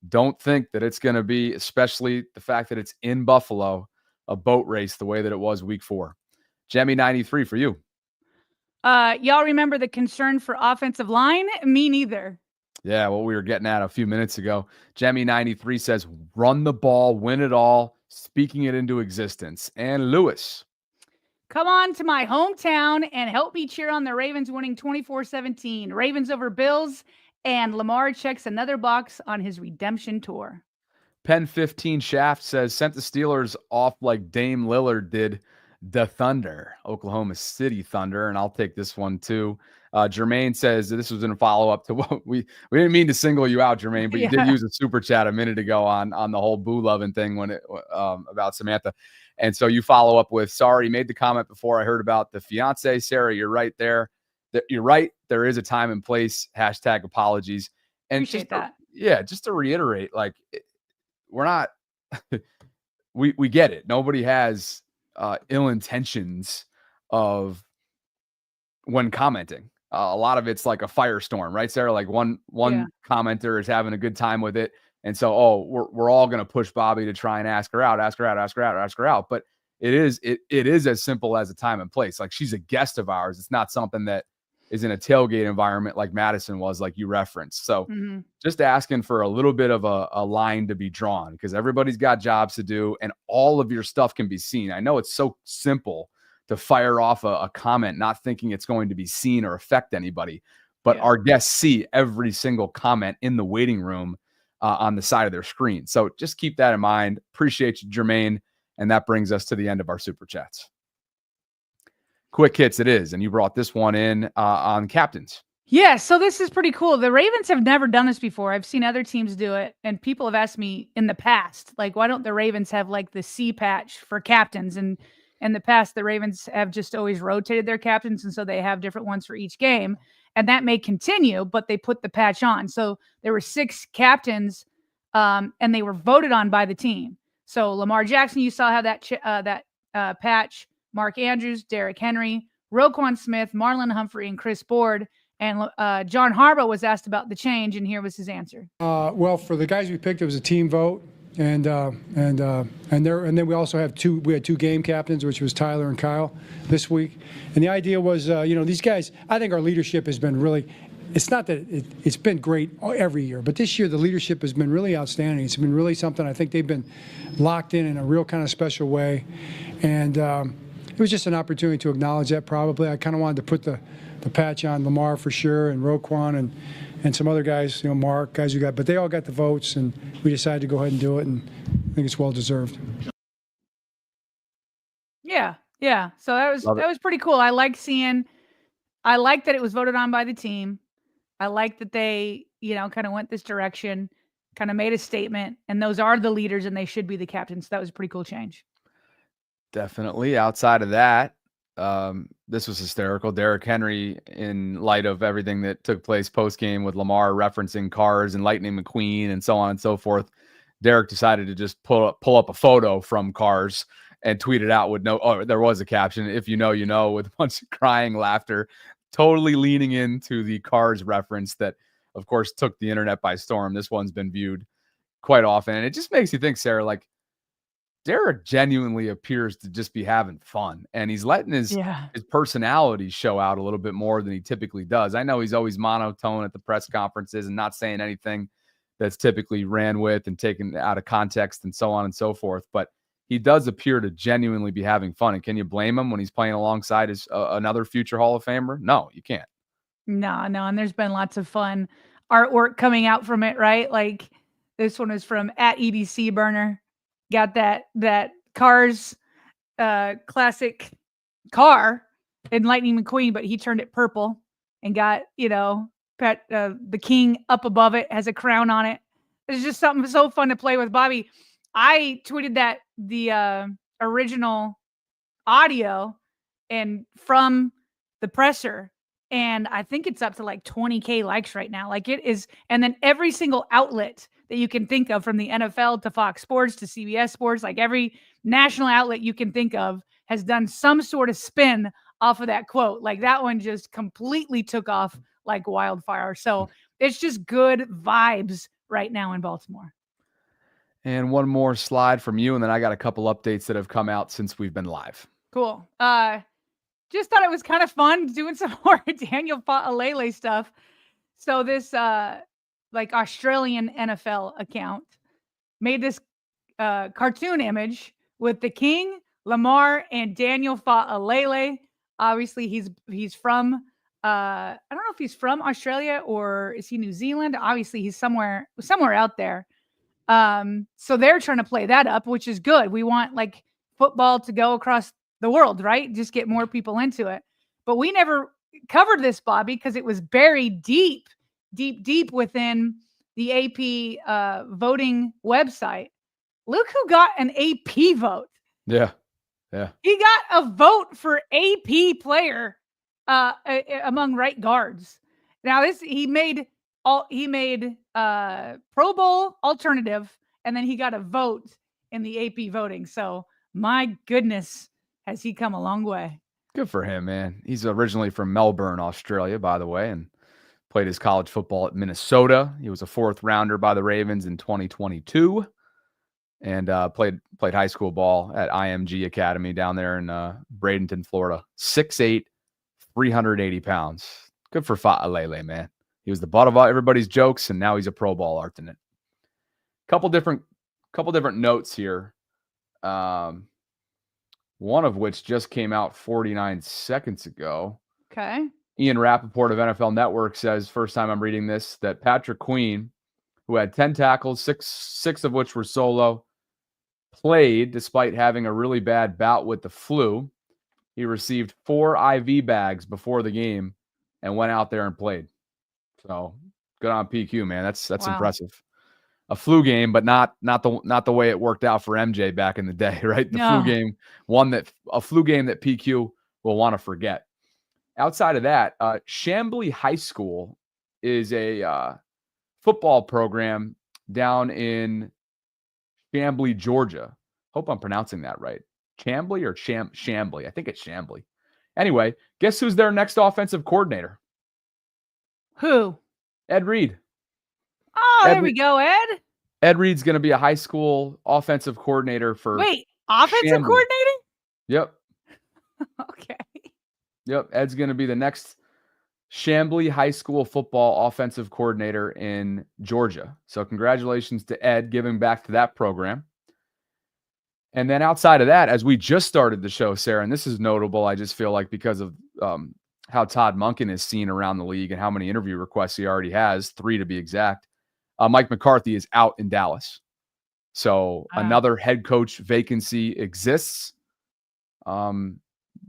Don't think that it's going to be, especially the fact that it's in Buffalo, a boat race the way that it was week 4. Jemmy 93 for you. Y'all remember the concern for offensive line? Me neither. Yeah, what we were getting at a few minutes ago. Jemmy 93 says, run the ball, win it all, speaking it into existence. And Lewis. Come on to my hometown and help me cheer on the Ravens winning 24-17. Ravens over Bills, and Lamar checks another box on his redemption tour. Pen 15 Shaft says, sent the Steelers off like Dame Lillard did the Thunder, Oklahoma City Thunder. And I'll take this one too. Jermaine says this was in a follow-up to what we didn't mean to single you out, Jermaine, but you did use a super chat a minute ago on the whole boo loving thing when it about Samantha. And so you follow up with, sorry, made the comment before I heard about the fiance. Sarah, you're right there. You're right. There is a time and place. # apologies. And appreciate that. Just to reiterate, like, we're not, we get it. Nobody has ill intentions of when commenting. A lot of it's like a firestorm, right, Sarah? Like one commenter is having a good time with it. And so, we're all going to push Bobby to try and ask her out. But it is as simple as a time and place. Like, she's a guest of ours. It's not something that is in a tailgate environment like Madison was, like you referenced. So just asking for a little bit of a line to be drawn, because everybody's got jobs to do and all of your stuff can be seen. I know it's so simple to fire off a comment, not thinking it's going to be seen or affect anybody, but our guests see every single comment in the waiting room on the side of their screen. So just keep that in mind. Appreciate you, Jermaine. And that brings us to the end of our super chats. Quick hits it is. And you brought this one in on captains. Yeah, so this is pretty cool. The Ravens have never done this before. I've seen other teams do it, and people have asked me in the past, like, why don't the Ravens have like the C patch for captains? And in the past, the Ravens have just always rotated their captains, and so they have different ones for each game. And that may continue, but they put the patch on. So there were 6 captains, and they were voted on by the team. So Lamar Jackson, you saw how that patch. Mark Andrews, Derrick Henry, Roquan Smith, Marlon Humphrey, and Chris Board. And John Harbaugh was asked about the change, and here was his answer. Well, for the guys we picked, it was a team vote, and then we also have two game captains, which was Tyler and Kyle this week. And the idea was, these guys, I think our leadership has been really. It's not that it's been great every year, but this year the leadership has been really outstanding. It's been really something. I think they've been locked in a real kind of special way, and it was just an opportunity to acknowledge that. Probably I kind of wanted to put the patch on Lamar for sure, and Roquan and some other guys, Mark, guys who got, but they all got the votes, and we decided to go ahead and do it, and I think it's well deserved. Yeah. So that was pretty cool. I like that it was voted on by the team. I like that they, kind of went this direction, kind of made a statement, and those are the leaders, and they should be the captains. That was a pretty cool change. Definitely. Outside of that, this was hysterical. Derrick Henry, in light of everything that took place post-game with Lamar referencing cars and Lightning McQueen and so on and so forth, Derrick decided to just pull up a photo from Cars and tweet it out with there was a caption, if you know, with a bunch of crying laughter, totally leaning into the Cars reference that, of course, took the internet by storm. This one's been viewed quite often. And it just makes you think, Sarah, like, Derek genuinely appears to just be having fun, and he's letting his personality show out a little bit more than he typically does. I know he's always monotone at the press conferences and not saying anything that's typically ran with and taken out of context and so on and so forth, but he does appear to genuinely be having fun. And can you blame him when he's playing alongside his another future Hall of Famer? No, you can't. No, and there's been lots of fun artwork coming out from it, right? Like this one is from @EDC Burner. Got that Cars classic car in Lightning McQueen, but he turned it purple and got, the king up above it, has a crown on it. It's just something so fun to play with. Bobby, I tweeted that the original audio and from the presser, and I think it's up to like 20K likes right now. Like it is, and then every single outlet that you can think of, from the NFL to Fox Sports to CBS Sports, like every national outlet you can think of has done some sort of spin off of that quote. Like that one just completely took off like wildfire. So it's just good vibes right now in Baltimore. And one more slide from you, and then I got a couple updates that have come out since we've been live. Cool. Just thought it was kind of fun doing some more Daniel Fa'alele stuff. So this Australian NFL account made this cartoon image with the King, Lamar, and Daniel Fa'alele. Obviously, he's from I don't know if he's from Australia or is he New Zealand. Obviously, he's somewhere out there. So they're trying to play that up, which is good. We want like football to go across the world, right? Just get more people into it. But we never covered this, Bobby, because it was buried deep within the AP voting website. Look who got an AP vote. Yeah. He got a vote for AP player among right guards. Now he made Pro Bowl alternative, and then he got a vote in the AP voting. So my goodness, has he come a long way. Good for him, man. He's originally from Melbourne, Australia, by the way, and played his college football at Minnesota. He was a 4th rounder by the Ravens in 2022, and played high school ball at IMG Academy down there in Bradenton, Florida. 6'8", 380 pounds. Good for Fa'alele, man. He was the butt of everybody's jokes, and now he's a Pro Bowl alternate. Couple different notes here. One of which just came out 49 seconds ago. Okay. Ian Rappaport of NFL Network says, first time I'm reading this, that Patrick Queen, who had 10 tackles, six of which were solo, played despite having a really bad bout with the flu. He received 4 IV bags before the game and went out there and played. So good on PQ, man. That's wow. Impressive. A flu game, but not the way it worked out for MJ back in the day, right? The flu game, a flu game that PQ will want to forget. Outside of that, Chamblee High School is a football program down in Chamblee, Georgia. Hope I'm pronouncing that right. Chamblee or Chamblee? I think it's Chamblee. Anyway, guess who's their next offensive coordinator? Who? Ed Reed. Oh, there we go, Ed. Ed Reed's going to be a high school offensive coordinator for. Wait, offensive Chamblee. coordinator? Yep. Okay. Yep. Ed's going to be the next Chamblee High School football offensive coordinator in Georgia. So congratulations to Ed giving back to that program. And then outside of that, as we just started the show, Sarah, and this is notable, I just feel like because of how Todd Monken is seen around the league and how many interview requests he already has, 3 to be exact. Mike McCarthy is out in Dallas. So another head coach vacancy exists,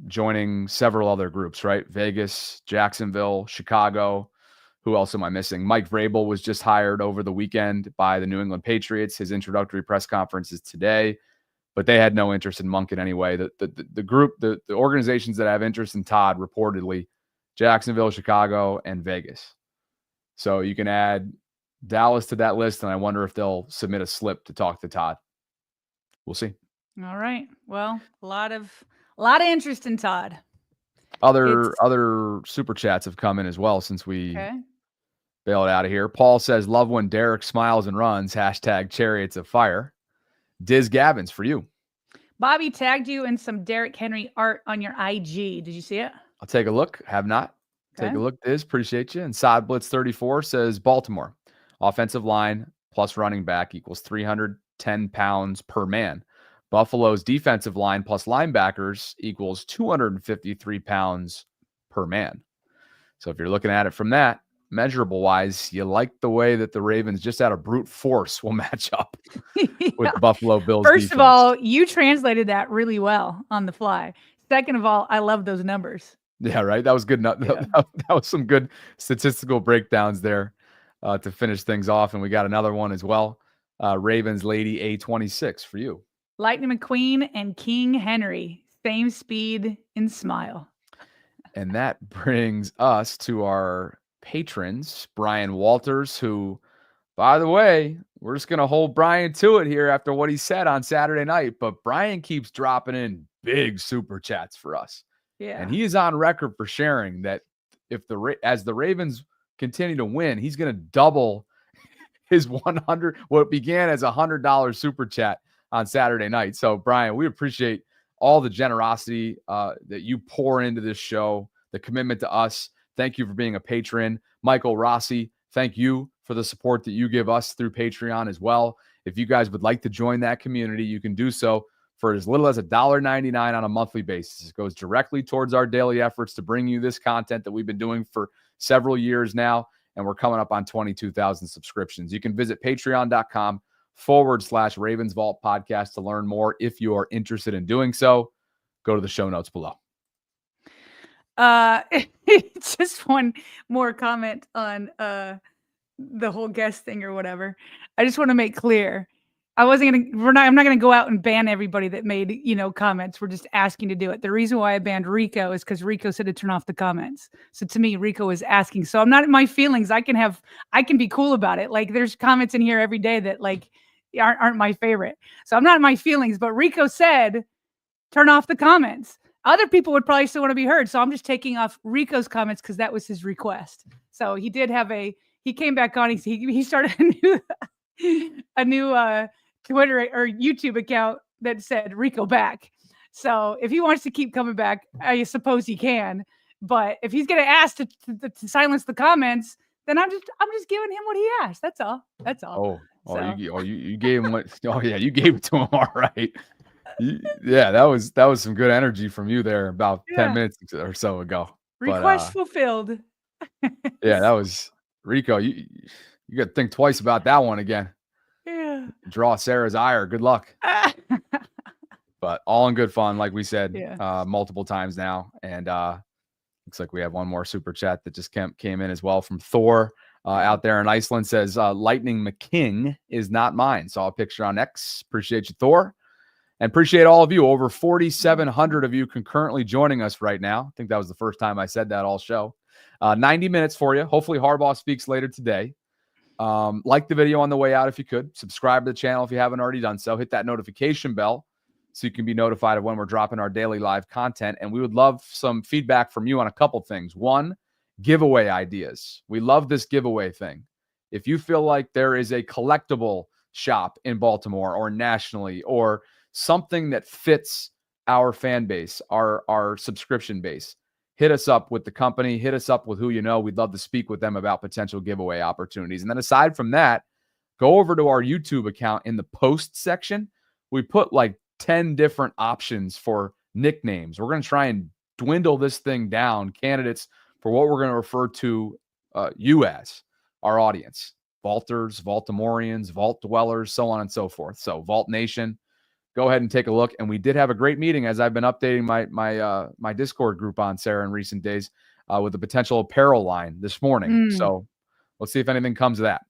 joining several other groups, right? Vegas, Jacksonville, Chicago. Who else am I missing? Mike Vrabel was just hired over the weekend by the New England Patriots. His introductory press conference is today, but they had no interest in Monken anyway. The group, the organizations that have interest in Todd, reportedly, Jacksonville, Chicago, and Vegas. So you can add Dallas to that list, and I wonder if they'll submit a slip to talk to Todd. We'll see. All right. Well, a lot of interest in Todd. Other super chats have come in as well since we bail it out of here. Paul says, love when Derek smiles and runs. Hashtag chariots of fire. Diz Gabbins for you. Bobby tagged you in some Derrick Henry art on your IG. Did you see it? I'll take a look. Have not. Okay. Take a look, Diz. Appreciate you. And Sod Blitz 34 says Baltimore. Offensive line plus running back equals 310 pounds per man. Buffalo's defensive line plus linebackers equals 253 pounds per man. So if you're looking at it from that, measurable wise, you like the way that the Ravens just out of brute force will match up with the Buffalo Bills. First defense. of all, you translated that really well on the fly. Second of all, I love those numbers. Yeah, right. That was good. Yeah. That was some good statistical breakdowns there to finish things off. And we got another one as well. Ravens Lady A26 for you. Lightning McQueen and King Henry, same speed and smile. And that brings us to our patrons, Brian Walters, who, by the way, we're just going to hold Brian to it here after what he said on Saturday night. But Brian keeps dropping in big super chats for us. Yeah. And he is on record for sharing that if as the Ravens continue to win, he's going to double his 100, what began as $100 super chat on Saturday night. So Brian, we appreciate all the generosity that you pour into this show, the commitment to us. Thank you for being a patron. Michael Rossi, thank you for the support that you give us through Patreon as well. If you guys would like to join that community, you can do so for as little as $1.99 on a monthly basis. It goes directly towards our daily efforts to bring you this content that we've been doing for several years now, and we're coming up on 22,000 subscriptions. You can visit patreon.com/RavensVault podcast to learn more if you are interested in doing so. Go to the show notes below. Just one more comment on the whole guest thing or whatever. I just want to make clear. I'm not gonna go out and ban everybody that made, comments. We're just asking to do it. The reason why I banned Rico is because Rico said to turn off the comments. So to me, Rico is asking. So I'm not in my feelings. I can be cool about it. Like there's comments in here every day that like aren't my favorite. So I'm not in my feelings, but Rico said, turn off the comments. Other people would probably still want to be heard. So I'm just taking off Rico's comments because that was his request. So he did have he came back on. He started a new Twitter or YouTube account that said Rico back. So if he wants to keep coming back, I suppose he can. But if he's going to ask to silence the comments, then I'm just giving him what he asked. That's all. That's all. You gave him what? Oh yeah, you gave it to him. All right. Yeah, that was some good energy from you there about 10 minutes or so ago. Request fulfilled. Yeah, that was Rico. You got to think twice about that one again. Yeah. Draw Sarah's ire. Good luck. But all in good fun, like we said multiple times now. And looks like we have one more super chat that just came in as well from Thor out there in Iceland. Says Lightning McKing is not mine. Saw a picture on X. Appreciate you, Thor. And appreciate all of you. Over 4,700 of you concurrently joining us right now. I think that was the first time I said that all show. 90 minutes for you. Hopefully Harbaugh speaks later today. Like the video on the way out if you could. Subscribe to the channel if you haven't already done so. Hit that notification bell so you can be notified of when we're dropping our daily live content. And we would love some feedback from you on a couple things. One, giveaway ideas. We love this giveaway thing. If you feel like there is a collectible shop in Baltimore or nationally or something that fits our fan base, our subscription base, hit us up with the company, hit us up with who you know. We'd love to speak with them about potential giveaway opportunities. And then aside from that, go over to our YouTube account in the post section. We put like 10 different options for nicknames. We're going to try and dwindle this thing down, candidates for what we're going to refer to you as, our audience. Vaulters, Baltimoreans, Vault dwellers, so on and so forth. So Vault Nation, go ahead and take a look. And we did have a great meeting, as I've been updating my Discord group on, Sarah, in recent days with the potential apparel line this morning. So let's see if anything comes of that.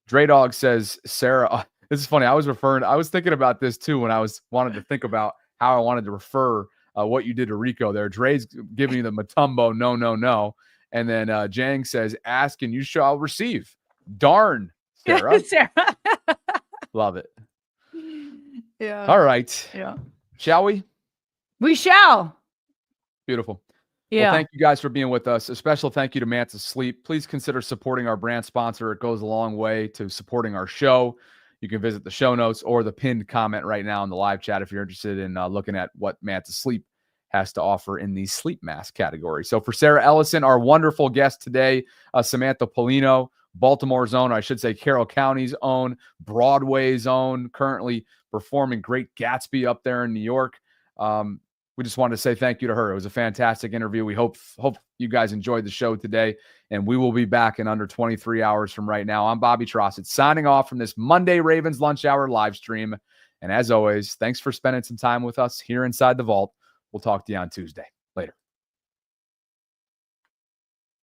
Dre Dog says, Sarah, this is funny. I was thinking about this too when I wanted to think about how I wanted to refer what you did to Rico there. Dre's giving you the Matumbo, no. And then Jang says, ask and you shall receive. Darn, Sarah. Sarah. Love it. Yeah. All right. Yeah. Shall we? We shall. Beautiful. Yeah. Well, thank you guys for being with us. A special thank you to Manta Sleep. Please consider supporting our brand sponsor. It goes a long way to supporting our show. You can visit the show notes or the pinned comment right now in the live chat if you're interested in looking at what Manta Sleep has to offer in the sleep mask category. So for Sarah Ellison, our wonderful guest today, Samantha Pollino, Baltimore's own, I should say Carroll County's own, Broadway's own, currently performing Great Gatsby up there in New York. We just wanted to say thank you to her. It was a fantastic interview. We hope you guys enjoyed the show today, and we will be back in under 23 hours from right now. I'm Bobby Trossett, signing off from this Monday Ravens Lunch Hour live stream. And as always, thanks for spending some time with us here inside the vault. We'll talk to you on Tuesday. Later.